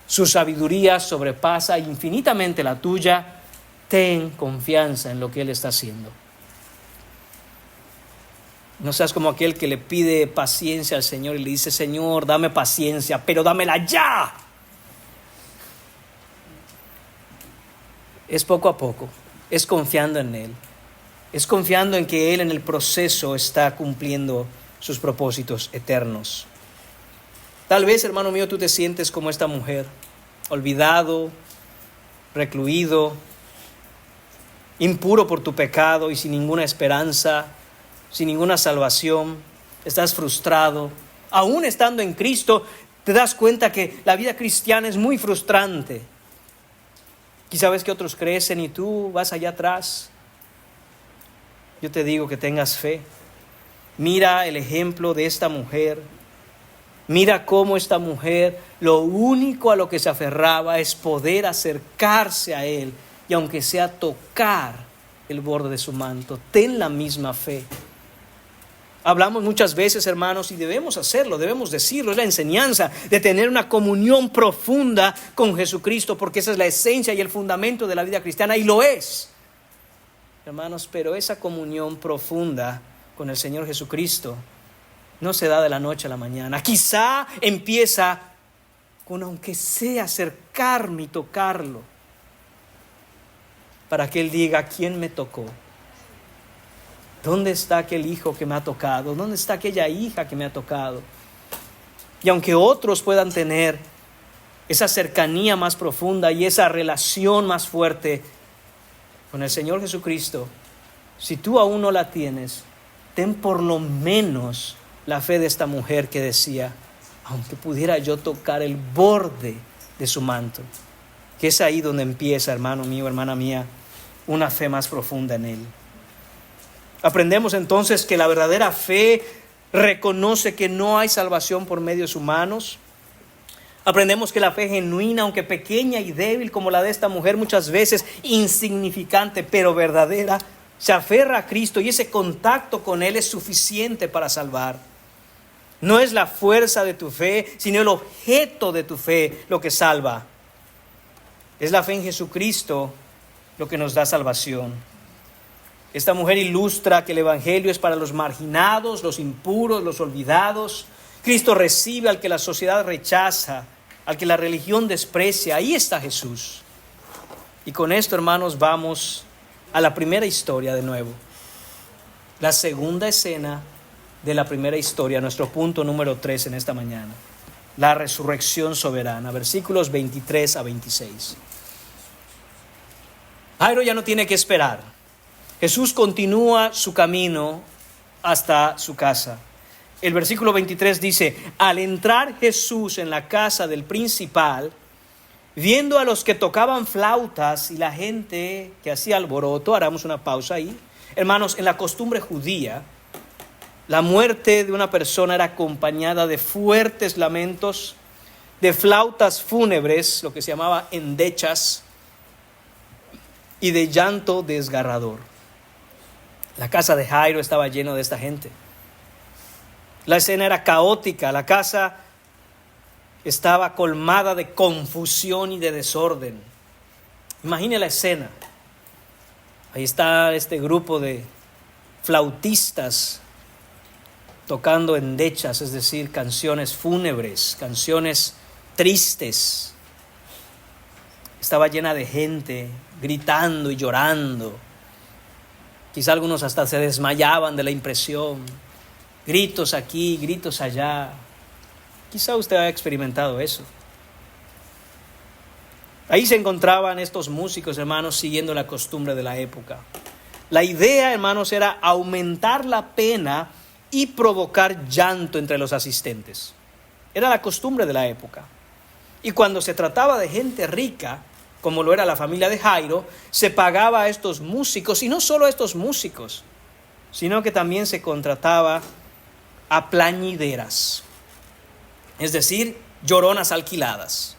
Su sabiduría sobrepasa infinitamente la tuya. Ten confianza en lo que Él está haciendo. No seas como aquel que le pide paciencia al Señor y le dice, Señor, dame paciencia, pero dámela ya. Es poco a poco, es confiando en Él. Es confiando en que Él en el proceso está cumpliendo sus propósitos eternos. Tal vez, hermano mío, tú te sientes como esta mujer, olvidado, recluido, impuro por tu pecado y sin ninguna esperanza, sin ninguna salvación. Estás frustrado. Aún estando en Cristo, te das cuenta que la vida cristiana es muy frustrante. Quizá ves que otros crecen y tú vas allá atrás. Yo te digo que tengas fe. Mira el ejemplo de esta mujer. Mira cómo esta mujer lo único a lo que se aferraba es poder acercarse a Él y aunque sea tocar el borde de su manto. Ten la misma fe. Hablamos muchas veces, hermanos, y debemos hacerlo, debemos decirlo, es la enseñanza de tener una comunión profunda con Jesucristo, porque esa es la esencia y el fundamento de la vida cristiana, y lo es. Hermanos, pero esa comunión profunda con el Señor Jesucristo no se da de la noche a la mañana. Quizá empieza con, aunque sea, acercarme y tocarlo, para que Él diga: ¿quién me tocó? ¿Dónde está aquel hijo que me ha tocado? ¿Dónde está aquella hija que me ha tocado? Y aunque otros puedan tener esa cercanía más profunda y esa relación más fuerte con el Señor Jesucristo, si tú aún no la tienes, ten por lo menos la fe de esta mujer que decía: aunque pudiera yo tocar el borde de su manto. Que es ahí donde empieza, hermano mío, hermana mía, una fe más profunda en Él. Aprendemos entonces que la verdadera fe reconoce que no hay salvación por medios humanos. Aprendemos que la fe genuina, aunque pequeña y débil como la de esta mujer, muchas veces insignificante pero verdadera, se aferra a Cristo y ese contacto con Él es suficiente para salvar. No es la fuerza de tu fe, sino el objeto de tu fe lo que salva. Es la fe en Jesucristo lo que nos da salvación. Esta mujer ilustra que el evangelio es para los marginados, los impuros, los olvidados. Cristo recibe al que la sociedad rechaza, al que la religión desprecia. Ahí está Jesús. Y con esto, hermanos, vamos a la primera historia de nuevo. La segunda escena de la primera historia, nuestro punto número 3 en esta mañana. La resurrección soberana, versículos 23 a 26. Jairo ya no tiene que esperar. Jesús continúa su camino hasta su casa. El versículo 23 dice: al entrar Jesús en la casa del principal, viendo a los que tocaban flautas y la gente que hacía alboroto, haremos una pausa ahí. Hermanos, en la costumbre judía, la muerte de una persona era acompañada de fuertes lamentos, de flautas fúnebres, lo que se llamaba endechas, y de llanto desgarrador. La casa de Jairo estaba llena de esta gente. La escena era caótica, la casa estaba colmada de confusión y de desorden. Imagine la escena. Ahí está este grupo de flautistas tocando endechas, es decir, canciones fúnebres, canciones tristes. Estaba llena de gente gritando y llorando. Quizá algunos hasta se desmayaban de la impresión. Gritos aquí, gritos allá. Quizá usted haya experimentado eso. Ahí se encontraban estos músicos, hermanos, siguiendo la costumbre de la época. La idea, hermanos, era aumentar la pena y provocar llanto entre los asistentes. Era la costumbre de la época. Y cuando se trataba de gente rica, como lo era la familia de Jairo, se pagaba a estos músicos, y no solo a estos músicos, sino que también se contrataba a plañideras, es decir, lloronas alquiladas.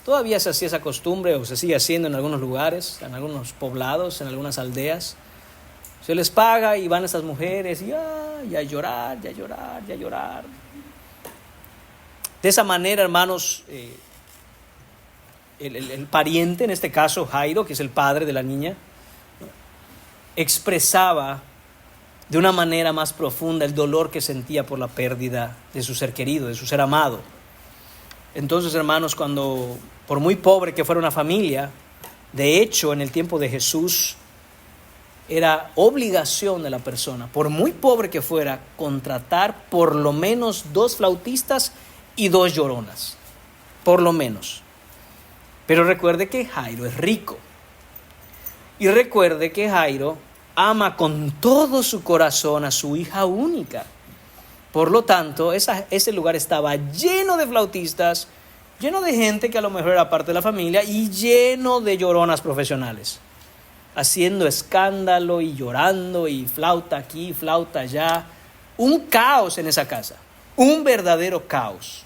Todavía se hacía esa costumbre, o se sigue haciendo en algunos lugares, en algunos poblados, en algunas aldeas. Se les paga y van estas mujeres y a llorar, y a llorar, y a llorar. De esa manera, hermanos, el pariente, en este caso Jairo, que es el padre de la niña, expresaba de una manera más profunda el dolor que sentía por la pérdida de su ser querido, de su ser amado. Entonces, hermanos, cuando, por muy pobre que fuera una familia, de hecho, en el tiempo de Jesús, era obligación de la persona, por muy pobre que fuera, contratar por lo menos 2 flautistas y 2 lloronas, por lo menos. Pero recuerde que Jairo es rico. Y recuerde que Jairo ama con todo su corazón a su hija única. Por lo tanto, ese lugar estaba lleno de flautistas, lleno de gente que a lo mejor era parte de la familia y lleno de lloronas profesionales. haciendo escándalo y llorando y flauta aquí, flauta allá. Un caos en esa casa, un verdadero caos.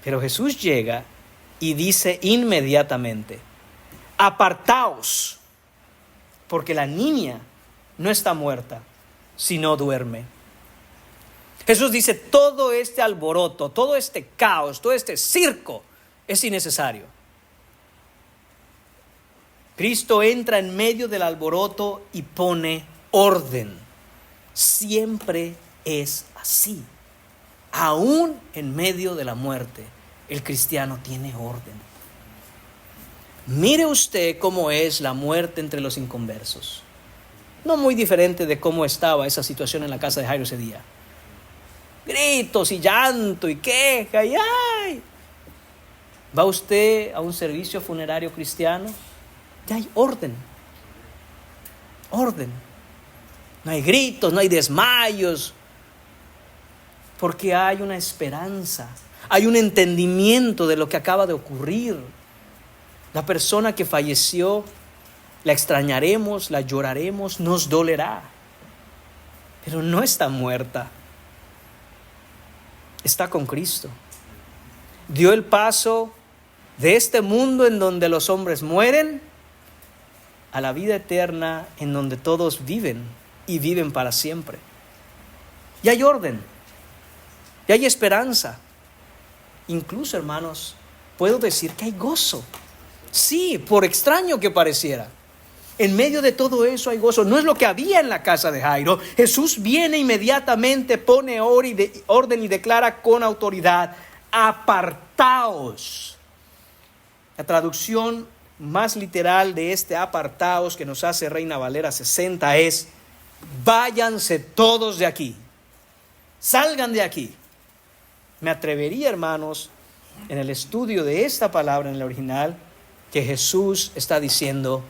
Pero Jesús llega y dice inmediatamente: apartaos, porque la niña no está muerta, sino duerme. Jesús dice: todo este alboroto, todo este caos, todo este circo es innecesario. Cristo entra en medio del alboroto y pone orden. Siempre es así. Aún en medio de la muerte, el cristiano tiene orden. Mire usted cómo es la muerte entre los inconversos. No muy diferente de cómo estaba esa situación en la casa de Jairo ese día. Gritos y llanto y queja y ¡ay! ¿Va usted a un servicio funerario cristiano? Ya hay orden. Orden. No hay gritos, no hay desmayos. Porque hay una esperanza. Hay un entendimiento de lo que acaba de ocurrir. La persona que falleció, la extrañaremos, la lloraremos, nos dolerá. Pero no está muerta. Está con Cristo. Dio el paso de este mundo en donde los hombres mueren a la vida eterna en donde todos viven y viven para siempre. Y hay orden, y hay esperanza. Incluso, hermanos, puedo decir que hay gozo. Sí, por extraño que pareciera, en medio de todo eso hay gozo. No es lo que había en la casa de Jairo. Jesús viene inmediatamente, pone orden y declara con autoridad: apartaos. La traducción más literal de este apartaos que nos hace Reina Valera 60 es: váyanse todos de aquí, salgan de aquí. Me atrevería, hermanos, en el estudio de esta palabra en el original, que Jesús está diciendo: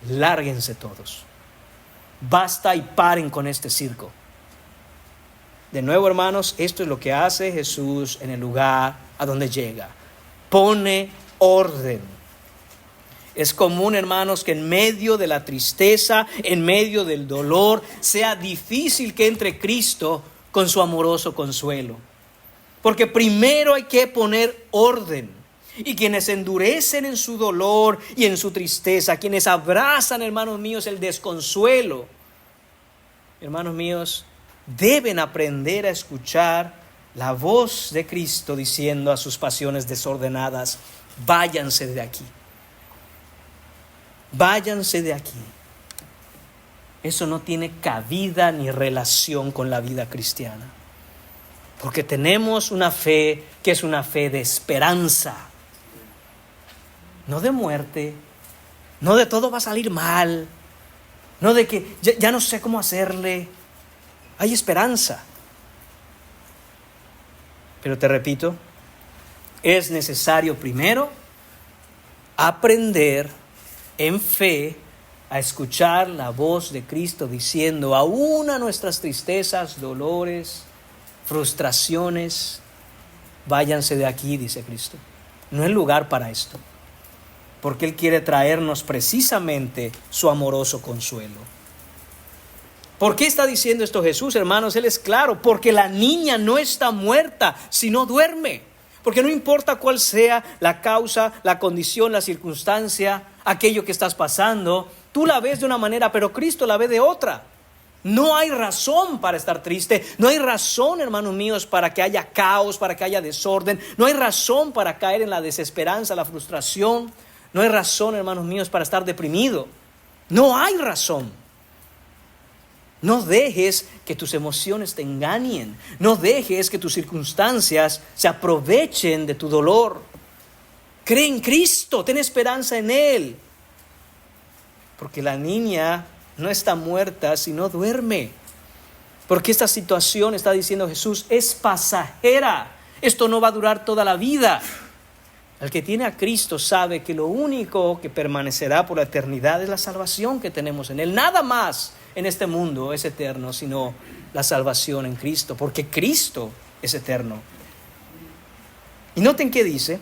lárguense todos, basta y paren con este circo. De nuevo, hermanos, esto es lo que hace Jesús en el lugar a donde llega: pone orden. Es común, hermanos, que en medio de la tristeza, en medio del dolor, sea difícil que entre Cristo con su amoroso consuelo. Porque primero hay que poner orden. Y quienes endurecen en su dolor y en su tristeza, quienes abrazan, hermanos míos, el desconsuelo, hermanos míos, deben aprender a escuchar la voz de Cristo diciendo a sus pasiones desordenadas: váyanse de aquí. Váyanse de aquí. Eso no tiene cabida ni relación con la vida cristiana. Porque tenemos una fe que es una fe de esperanza. No de muerte. No de todo va a salir mal. No de que ya no sé cómo hacerle. Hay esperanza. Pero te repito, es necesario primero aprender en fe a escuchar la voz de Cristo diciendo: aún a nuestras tristezas, dolores, frustraciones, váyanse de aquí, dice Cristo. No es lugar para esto, porque Él quiere traernos precisamente su amoroso consuelo. ¿Por qué está diciendo esto Jesús, hermanos? Él es claro: porque la niña no está muerta, sino duerme. Porque no importa cuál sea la causa, la condición, la circunstancia, aquello que estás pasando, tú la ves de una manera, pero Cristo la ve de otra. No hay razón para estar triste. No hay razón, hermanos míos, para que haya caos, para que haya desorden. No hay razón para caer en la desesperanza, la frustración. No hay razón, hermanos míos, para estar deprimido. No hay razón. No dejes que tus emociones te engañen. No dejes que tus circunstancias se aprovechen de tu dolor. Cree en Cristo, ten esperanza en Él. Porque la niña no está muerta, sino duerme. Porque esta situación, está diciendo Jesús, es pasajera. Esto no va a durar toda la vida. El que tiene a Cristo sabe que lo único que permanecerá por la eternidad es la salvación que tenemos en Él. Nada más en este mundo es eterno, sino la salvación en Cristo, porque Cristo es eterno. Y noten qué dice: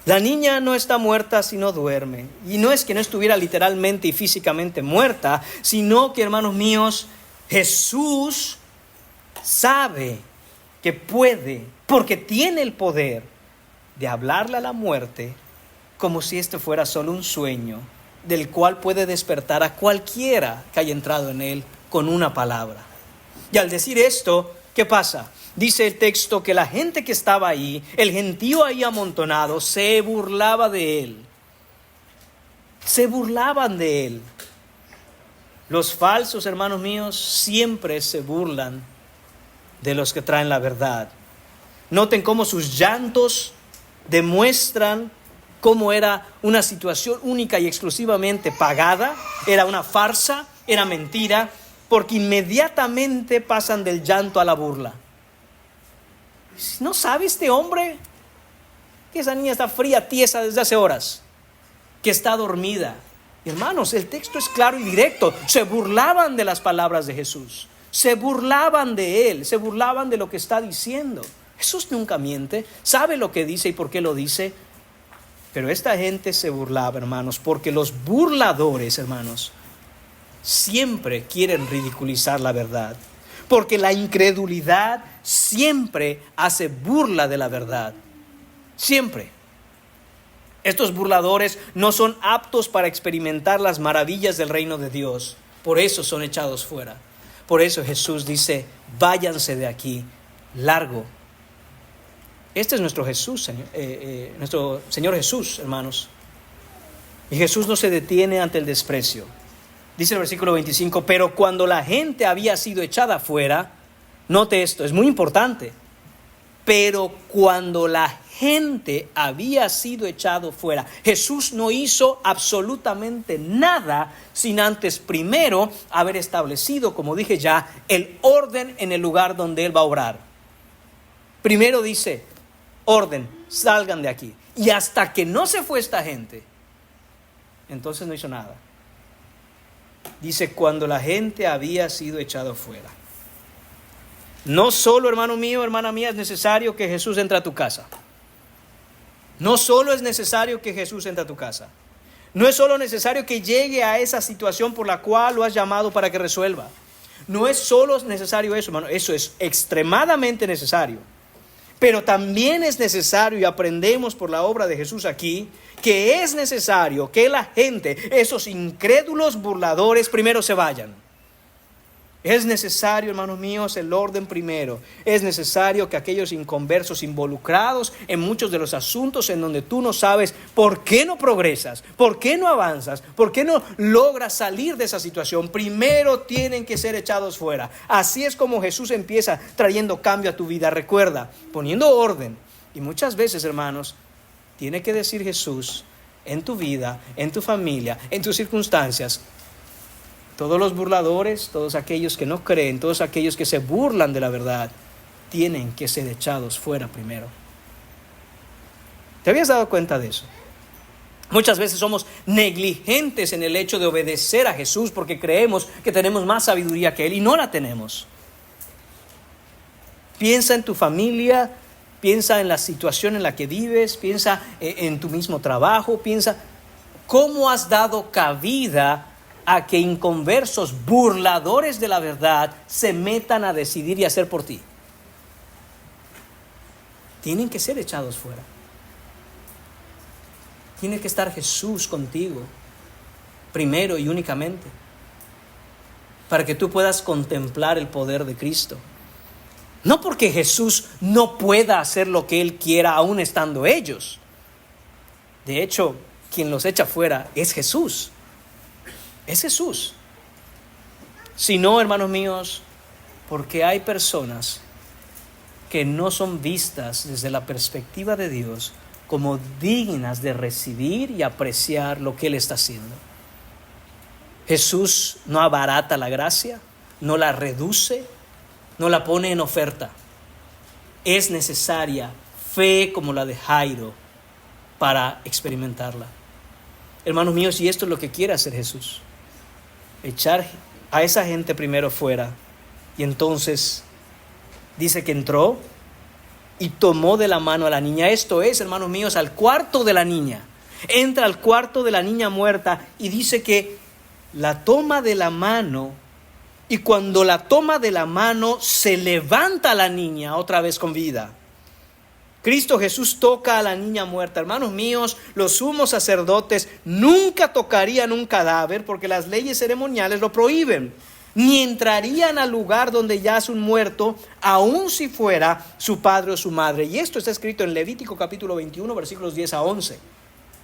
La niña no está muerta, sino duerme. Y no es que no estuviera literalmente y físicamente muerta, sino que, hermanos míos, Jesús sabe que puede, porque tiene el poder de hablarle a la muerte como si esto fuera solo un sueño, del cual puede despertar a cualquiera que haya entrado en él con una palabra. Y al decir esto, ¿qué pasa? Dice el texto que la gente que estaba ahí, el gentío ahí amontonado, se burlaba de él. Se burlaban de él. Los falsos, hermanos míos, siempre se burlan de los que traen la verdad. Noten cómo sus llantos demuestran cómo era una situación única y exclusivamente pagada, era una farsa, era mentira, porque inmediatamente pasan del llanto a la burla. ¿No sabe este hombre que esa niña está fría, tiesa desde hace horas, que está dormida? Hermanos, el texto es claro y directo. Se burlaban de las palabras de Jesús, se burlaban de él, se burlaban de lo que está diciendo. Jesús nunca miente, sabe lo que dice y por qué lo dice. Pero esta gente se burlaba, hermanos, porque los burladores, hermanos, siempre quieren ridiculizar la verdad. Porque la incredulidad siempre hace burla de la verdad. Siempre. Estos burladores no son aptos para experimentar las maravillas del reino de Dios. Por eso son echados fuera. Por eso Jesús dice, váyanse de aquí, largo. Este es nuestro Jesús, nuestro Señor Jesús, hermanos. Y Jesús no se detiene ante el desprecio. Dice el versículo 25, pero cuando la gente había sido echada fuera, note esto, es muy importante. Pero cuando la gente había sido echado fuera, Jesús no hizo absolutamente nada sin antes primero haber establecido, como dije ya, el orden en el lugar donde Él va a obrar. Primero dice, orden, salgan de aquí. Y hasta que no se fue esta gente, entonces no hizo nada. Dice, cuando la gente había sido echado fuera. No solo, hermano mío, hermana mía, es necesario que Jesús entre a tu casa. No solo es necesario que Jesús entre a tu casa. No es solo necesario que llegue a esa situación por la cual lo has llamado para que resuelva. No es solo necesario eso, hermano. Eso es extremadamente necesario. Pero también es necesario, y aprendemos por la obra de Jesús aquí, que es necesario que la gente, esos incrédulos burladores, primero se vayan. Es necesario, hermanos míos, el orden primero. Es necesario que aquellos inconversos involucrados en muchos de los asuntos en donde tú no sabes por qué no progresas, por qué no avanzas, por qué no logras salir de esa situación, primero tienen que ser echados fuera. Así es como Jesús empieza trayendo cambio a tu vida. Recuerda, poniendo orden. Y muchas veces, hermanos, tiene que decir Jesús en tu vida, en tu familia, en tus circunstancias. Todos los burladores, todos aquellos que no creen, todos aquellos que se burlan de la verdad, tienen que ser echados fuera primero. ¿Te habías dado cuenta de eso? Muchas veces somos negligentes en el hecho de obedecer a Jesús porque creemos que tenemos más sabiduría que Él y no la tenemos. Piensa en tu familia, piensa en la situación en la que vives, piensa en tu mismo trabajo, piensa cómo has dado cabida a que inconversos, burladores de la verdad, se metan a decidir y hacer por ti. Tienen que ser echados fuera. Tiene que estar Jesús contigo, primero y únicamente, para que tú puedas contemplar el poder de Cristo. No porque Jesús no pueda hacer lo que Él quiera, aún estando ellos. De hecho, quien los echa fuera es Jesús. Es Jesús. Si no, hermanos míos, porque hay personas que no son vistas desde la perspectiva de Dios como dignas de recibir y apreciar lo que Él está haciendo. Jesús no abarata la gracia, no la reduce, no la pone en oferta. Es necesaria fe como la de Jairo para experimentarla. Hermanos míos, y esto es lo que quiere hacer Jesús. Echar a esa gente primero fuera. Y entonces dice que entró y tomó de la mano a la niña. Esto es, hermanos míos, al cuarto de la niña. Entra al cuarto de la niña muerta y dice que la toma de la mano, y cuando la toma de la mano se levanta la niña otra vez con vida. Cristo Jesús toca a la niña muerta. Hermanos míos, los sumos sacerdotes nunca tocarían un cadáver porque las leyes ceremoniales lo prohíben. Ni entrarían al lugar donde yace un muerto, aun si fuera su padre o su madre. Y esto está escrito en Levítico capítulo 21, versículos 10 a 11.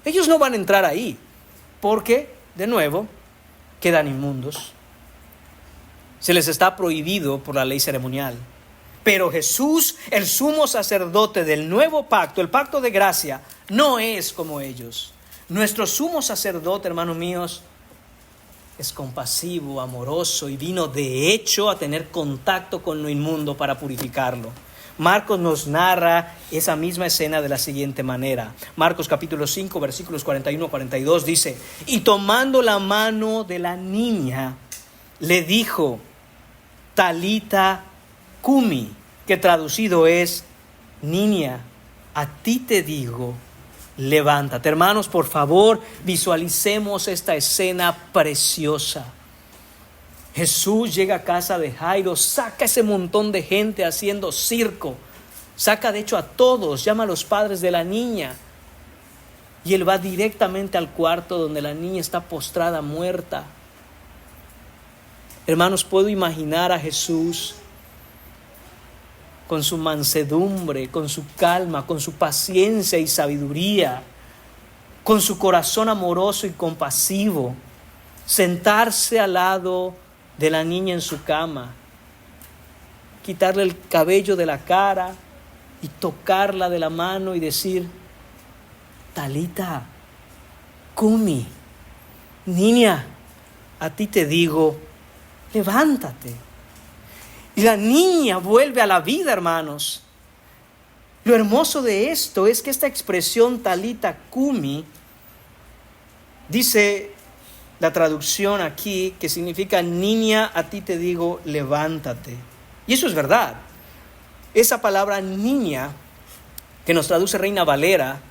Ellos no van a entrar ahí porque, de nuevo, quedan inmundos. Se les está prohibido por la ley ceremonial. Pero Jesús, el sumo sacerdote del nuevo pacto, el pacto de gracia, no es como ellos. Nuestro sumo sacerdote, hermanos míos, es compasivo, amoroso y vino de hecho a tener contacto con lo inmundo para purificarlo. Marcos nos narra esa misma escena de la siguiente manera. Marcos capítulo 5, versículos 41-42 dice: y tomando la mano de la niña, le dijo, Talita cumi, que traducido es, niña, a ti te digo, levántate. Hermanos, por favor, visualicemos esta escena preciosa. Jesús llega a casa de Jairo, saca ese montón de gente haciendo circo, saca de hecho a todos, llama a los padres de la niña, y él va directamente al cuarto donde la niña está postrada muerta. Hermanos, puedo imaginar a Jesús con su mansedumbre, con su calma, con su paciencia y sabiduría, con su corazón amoroso y compasivo, sentarse al lado de la niña en su cama, quitarle el cabello de la cara y tocarla de la mano y decir, Talita cumi, niña, a ti te digo, levántate. Y la niña vuelve a la vida, hermanos. Lo hermoso de esto es que esta expresión Talita cumi, dice la traducción aquí, que significa niña, a ti te digo, levántate. Y eso es verdad. Esa palabra niña, que nos traduce Reina Valera,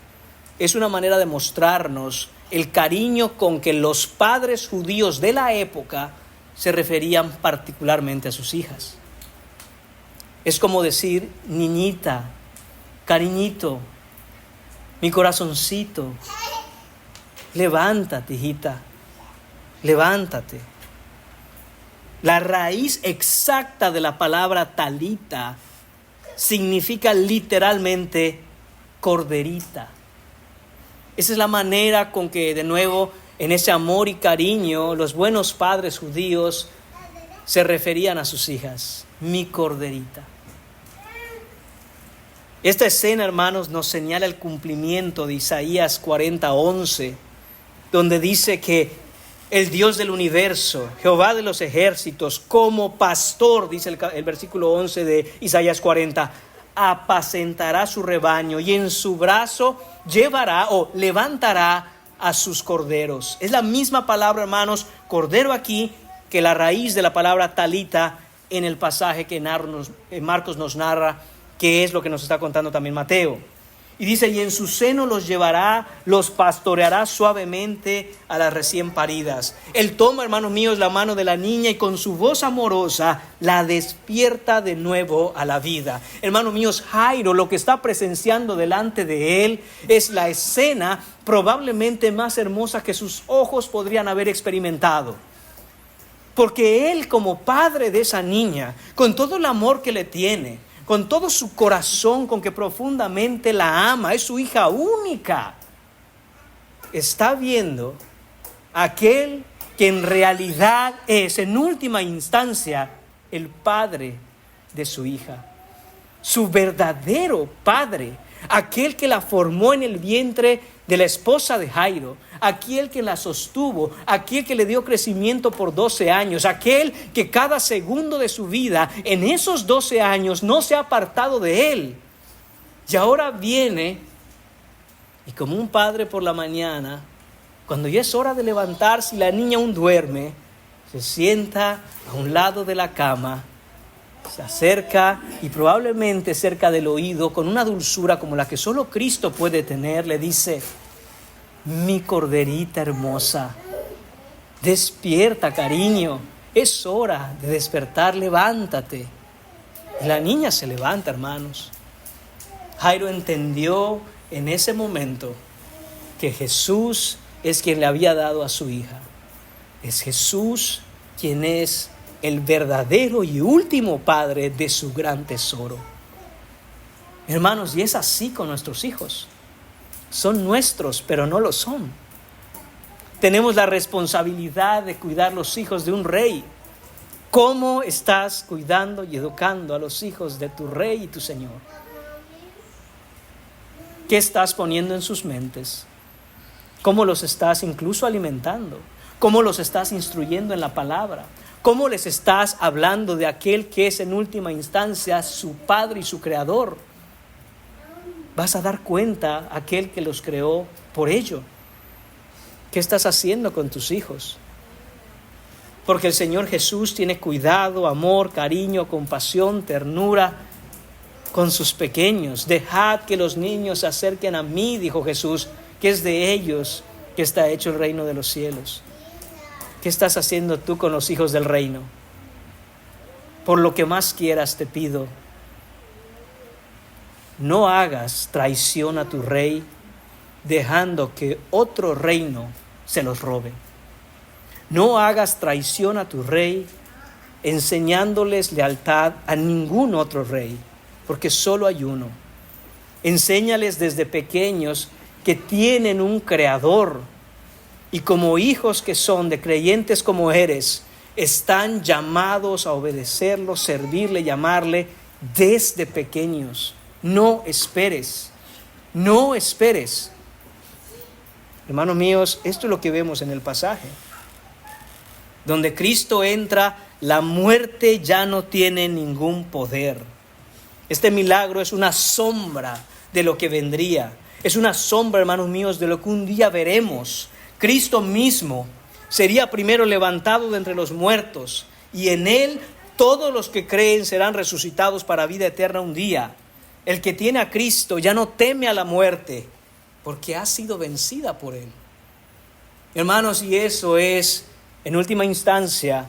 es una manera de mostrarnos el cariño con que los padres judíos de la época se referían particularmente a sus hijas. Es como decir, niñita, cariñito, mi corazoncito, levántate, hijita, levántate. La raíz exacta de la palabra talita significa literalmente corderita. Esa es la manera con que, de nuevo, en ese amor y cariño, los buenos padres judíos se referían a sus hijas, mi corderita. Esta escena, hermanos, nos señala el cumplimiento de Isaías 40:11, donde dice que el Dios del universo, Jehová de los ejércitos, como pastor, dice el versículo 11 de Isaías 40, apacentará su rebaño y en su brazo llevará o levantará a sus corderos. Es la misma palabra, hermanos, cordero aquí, que la raíz de la palabra talita en el pasaje que Marcos nos narra, que es lo que nos está contando también Mateo. Y dice, y en su seno los llevará, los pastoreará suavemente a las recién paridas. Él toma, hermanos míos, la mano de la niña y con su voz amorosa la despierta de nuevo a la vida. Hermanos míos, Jairo lo que está presenciando delante de él es la escena probablemente más hermosa que sus ojos podrían haber experimentado. Porque él, como padre de esa niña, con todo el amor que le tiene, con todo su corazón, con que profundamente la ama, es su hija única, está viendo a aquel que en realidad es, en última instancia, el padre de su hija, su verdadero padre, aquel que la formó en el vientre de la esposa de Jairo, aquel que la sostuvo, aquel que le dio crecimiento por 12 años, aquel que cada segundo de su vida en esos 12 años no se ha apartado de él. Y ahora viene y como un padre por la mañana, cuando ya es hora de levantarse y la niña aún duerme, se sienta a un lado de la cama Se acerca y probablemente cerca del oído, con una dulzura como la que solo Cristo puede tener, le dice: mi corderita hermosa, despierta, cariño, es hora de despertar, levántate. Y la niña se levanta, hermanos. Jairo entendió en ese momento que Jesús es quien le había dado a su hija. Es Jesús quien es el verdadero y último padre de su gran tesoro. Hermanos, y es así con nuestros hijos. Son nuestros, pero no lo son. Tenemos la responsabilidad de cuidar los hijos de un rey. ¿Cómo estás cuidando y educando a los hijos de tu rey y tu Señor? ¿Qué estás poniendo en sus mentes? ¿Cómo los estás incluso alimentando? ¿Cómo los estás instruyendo en la palabra? ¿Cómo les estás hablando de aquel que es en última instancia su Padre y su Creador? Vas a dar cuenta a aquel que los creó por ello. ¿Qué estás haciendo con tus hijos? Porque el Señor Jesús tiene cuidado, amor, cariño, compasión, ternura con sus pequeños. Dejad que los niños se acerquen a mí, dijo Jesús, que es de ellos que está hecho el reino de los cielos. ¿Qué estás haciendo tú con los hijos del reino? Por lo que más quieras te pido, no hagas traición a tu rey, dejando que otro reino se los robe. No hagas traición a tu rey, enseñándoles lealtad a ningún otro rey, porque solo hay uno. Enséñales desde pequeños que tienen un creador, y como hijos que son de creyentes como eres, están llamados a obedecerlo, servirle, llamarle desde pequeños. No esperes, no esperes. Hermanos míos, esto es lo que vemos en el pasaje. Donde Cristo entra, la muerte ya no tiene ningún poder. Este milagro es una sombra de lo que vendría. Es una sombra, hermanos míos, de lo que un día veremos. Cristo mismo sería primero levantado de entre los muertos, y en Él todos los que creen serán resucitados para vida eterna un día. El que tiene a Cristo ya no teme a la muerte, porque ha sido vencida por Él. Hermanos, y eso es, en última instancia,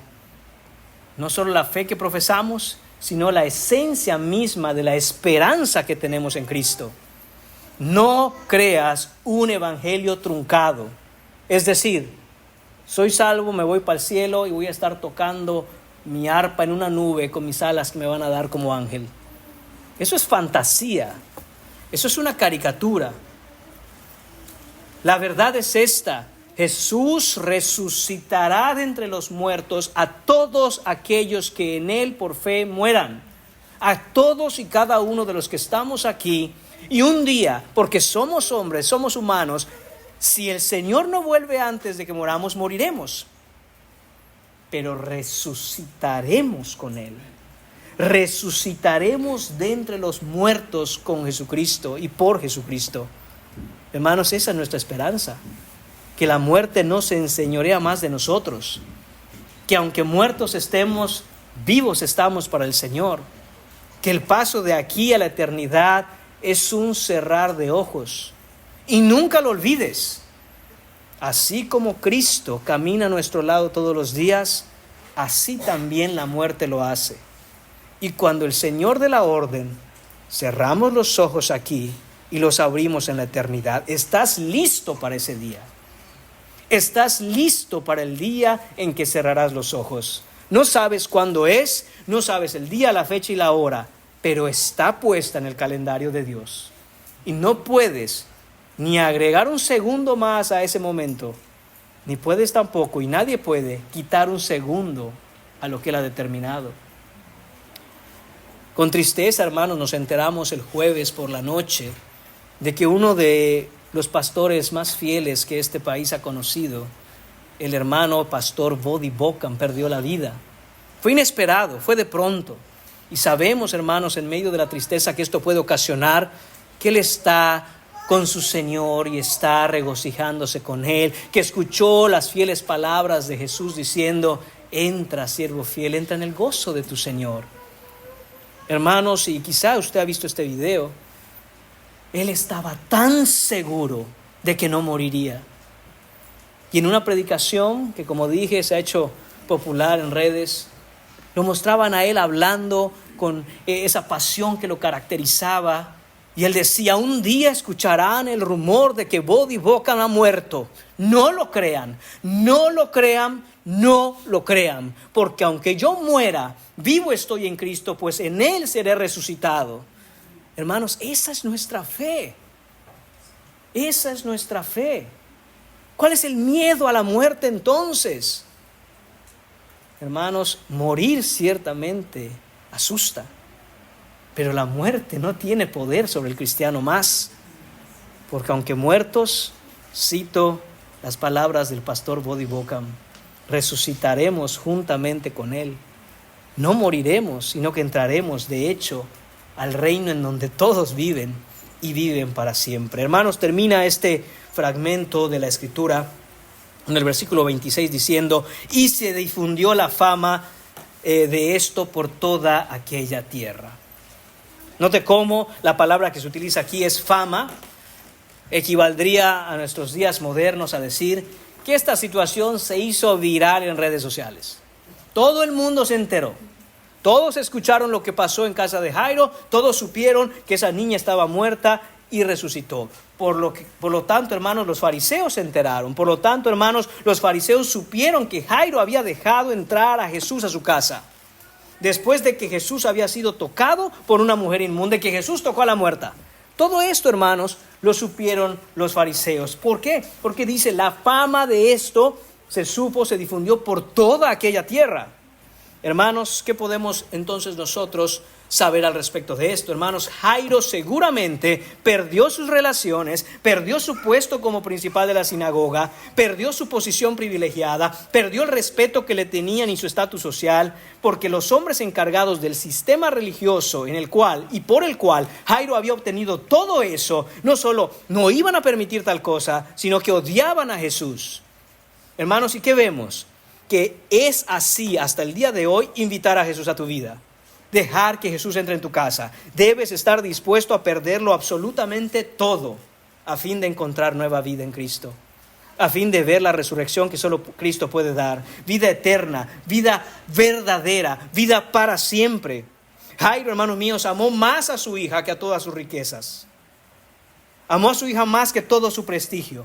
no solo la fe que profesamos, sino la esencia misma de la esperanza que tenemos en Cristo. No creas un evangelio truncado. Es decir, soy salvo, me voy para el cielo y voy a estar tocando mi arpa en una nube con mis alas que me van a dar como ángel. Eso es fantasía. Eso es una caricatura. La verdad es esta: Jesús resucitará de entre los muertos a todos aquellos que en Él por fe mueran. A todos y cada uno de los que estamos aquí. Y un día, porque somos hombres, somos humanos, si el Señor no vuelve antes de que moramos, moriremos. Pero resucitaremos con Él. Resucitaremos de entre los muertos con Jesucristo y por Jesucristo. Hermanos, esa es nuestra esperanza. Que la muerte no se enseñorea más de nosotros. Que aunque muertos estemos, vivos estamos para el Señor. Que el paso de aquí a la eternidad es un cerrar de ojos. Y nunca lo olvides. Así como Cristo camina a nuestro lado todos los días, así también la muerte lo hace. Y cuando el Señor de la orden, cerramos los ojos aquí y los abrimos en la eternidad, ¿estás listo para ese día? ¿Estás listo para el día en que cerrarás los ojos? No sabes cuándo es, no sabes el día, la fecha y la hora, pero está puesta en el calendario de Dios. Y no puedes ni agregar un segundo más a ese momento, ni puedes tampoco, y nadie puede, quitar un segundo a lo que Él ha determinado. Con tristeza, hermanos, nos enteramos el jueves por la noche de que uno de los pastores más fieles que este país ha conocido, el hermano pastor Body Bocan, perdió la vida. Fue inesperado, fue de pronto. Y sabemos, hermanos, en medio de la tristeza que esto puede ocasionar, que Él está con su Señor y está regocijándose con Él, que escuchó las fieles palabras de Jesús diciendo: entra, siervo fiel, entra en el gozo de tu Señor. Hermanos, y quizá usted ha visto este video, él estaba tan seguro de que no moriría. Y en una predicación que, como dije, se ha hecho popular en redes, lo mostraban a él hablando con esa pasión que lo caracterizaba. Y él decía: un día escucharán el rumor de que Body Bocam ha muerto. No lo crean, no lo crean, no lo crean. Porque aunque yo muera, vivo estoy en Cristo, pues en Él seré resucitado. Hermanos, esa es nuestra fe. Esa es nuestra fe. ¿Cuál es el miedo a la muerte entonces? Hermanos, morir ciertamente asusta, pero la muerte no tiene poder sobre el cristiano más, porque aunque muertos, cito las palabras del pastor Body Bocam, resucitaremos juntamente con él. No moriremos, sino que entraremos, de hecho, al reino en donde todos viven y viven para siempre. Hermanos, termina este fragmento de la Escritura en el versículo 26 diciendo: y se difundió la fama de esto por toda aquella tierra. Note cómo la palabra que se utiliza aquí es fama. Equivaldría a nuestros días modernos a decir que esta situación se hizo viral en redes sociales. Todo el mundo se enteró. Todos escucharon lo que pasó en casa de Jairo. Todos supieron que esa niña estaba muerta y resucitó. Por lo tanto, hermanos, los fariseos se enteraron. Por lo tanto, hermanos, los fariseos supieron que Jairo había dejado entrar a Jesús a su casa, después de que Jesús había sido tocado por una mujer inmunda, que Jesús tocó a la muerta. Todo esto, hermanos, lo supieron los fariseos. ¿Por qué? Porque dice: la fama de esto se difundió por toda aquella tierra. Hermanos, ¿qué podemos entonces nosotros saber al respecto de esto? Hermanos, Jairo seguramente perdió sus relaciones, perdió su puesto como principal de la sinagoga, perdió su posición privilegiada, perdió el respeto que le tenían y su estatus social, porque los hombres encargados del sistema religioso en el cual y por el cual Jairo había obtenido todo eso, no solo no iban a permitir tal cosa, sino que odiaban a Jesús. Hermanos, ¿y qué vemos? Que es así hasta el día de hoy invitar a Jesús a tu vida. Dejar que Jesús entre en tu casa. Debes estar dispuesto a perderlo absolutamente todo a fin de encontrar nueva vida en Cristo. A fin de ver la resurrección que solo Cristo puede dar. Vida eterna, vida verdadera, vida para siempre. Jairo, hermanos míos, amó más a su hija que a todas sus riquezas. Amó a su hija más que todo su prestigio.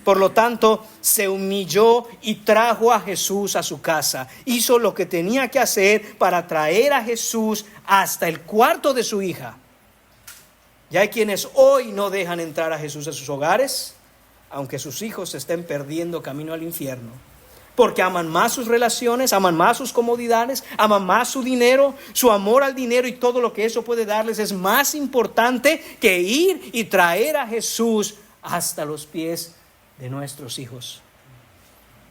Por lo tanto, se humilló y trajo a Jesús a su casa. Hizo lo que tenía que hacer para traer a Jesús hasta el cuarto de su hija. Y hay quienes hoy no dejan entrar a Jesús a sus hogares, aunque sus hijos se estén perdiendo camino al infierno. Porque aman más sus relaciones, aman más sus comodidades, aman más su dinero. Su amor al dinero y todo lo que eso puede darles es más importante que ir y traer a Jesús hasta los pies de nuestros hijos.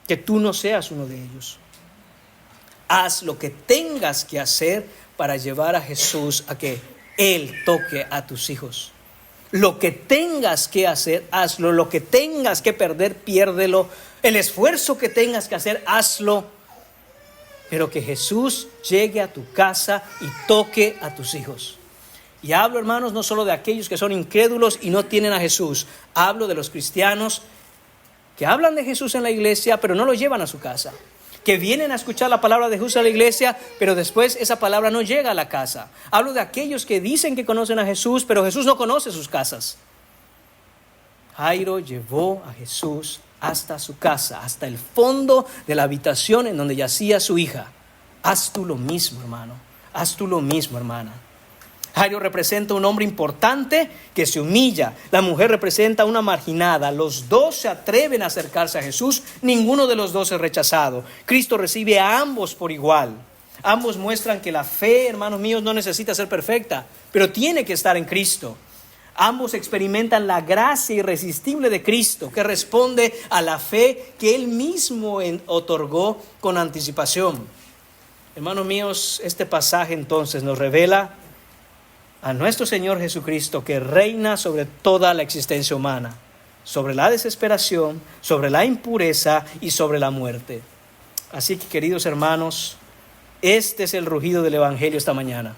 Que tú no seas uno de ellos. Haz lo que tengas que hacer para llevar a Jesús a que Él toque a tus hijos. Lo que tengas que hacer, hazlo. Lo que tengas que perder, piérdelo. El esfuerzo que tengas que hacer, hazlo. Pero que Jesús llegue a tu casa y toque a tus hijos. Y hablo, hermanos, no solo de aquellos que son incrédulos y no tienen a Jesús. Hablo de los cristianos que hablan de Jesús en la iglesia, pero no lo llevan a su casa. Que vienen a escuchar la palabra de Jesús a la iglesia, pero después esa palabra no llega a la casa. Hablo de aquellos que dicen que conocen a Jesús, pero Jesús no conoce sus casas. Jairo llevó a Jesús hasta su casa, hasta el fondo de la habitación en donde yacía su hija. Haz tú lo mismo, hermano. Haz tú lo mismo, hermana. Jairo representa un hombre importante que se humilla. La mujer representa una marginada. Los dos se atreven a acercarse a Jesús. Ninguno de los dos es rechazado. Cristo recibe a ambos por igual. Ambos muestran que la fe, hermanos míos, no necesita ser perfecta, pero tiene que estar en Cristo. Ambos experimentan la gracia irresistible de Cristo, que responde a la fe que Él mismo otorgó con anticipación. Hermanos míos, este pasaje entonces nos revela a nuestro Señor Jesucristo, que reina sobre toda la existencia humana, sobre la desesperación, sobre la impureza y sobre la muerte. Así que, queridos hermanos, este es el rugido del Evangelio esta mañana.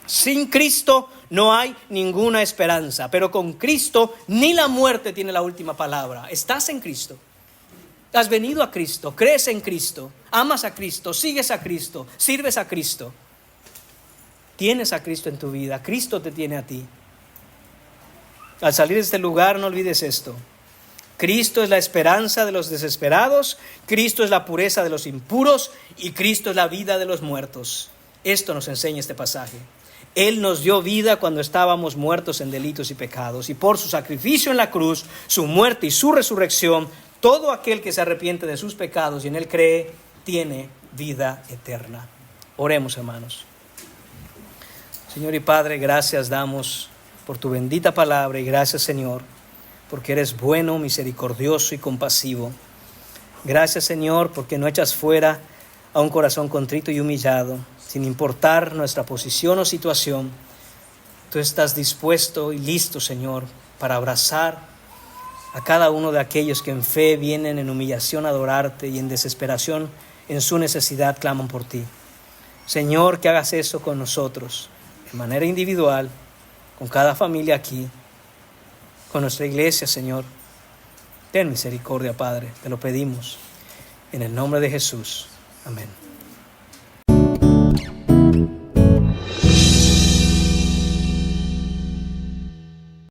Sin Cristo no hay ninguna esperanza, pero con Cristo ni la muerte tiene la última palabra. Estás en Cristo. Has venido a Cristo, crees en Cristo, amas a Cristo, sigues a Cristo, sirves a Cristo. Tienes a Cristo en tu vida, Cristo te tiene a ti. Al salir de este lugar no olvides esto. Cristo es la esperanza de los desesperados, Cristo es la pureza de los impuros y Cristo es la vida de los muertos. Esto nos enseña este pasaje. Él nos dio vida cuando estábamos muertos en delitos y pecados, y por su sacrificio en la cruz, su muerte y su resurrección, todo aquel que se arrepiente de sus pecados y en Él cree, tiene vida eterna. Oremos, hermanos. Señor y Padre, gracias damos por tu bendita palabra y gracias, Señor, porque eres bueno, misericordioso y compasivo. Gracias, Señor, porque no echas fuera a un corazón contrito y humillado, sin importar nuestra posición o situación. Tú estás dispuesto y listo, Señor, para abrazar a cada uno de aquellos que en fe vienen en humillación a adorarte y en desesperación en su necesidad claman por ti. Señor, que hagas eso con nosotros, de manera individual, con cada familia aquí, con nuestra iglesia, Señor. Ten misericordia, Padre, te lo pedimos. En el nombre de Jesús. Amén.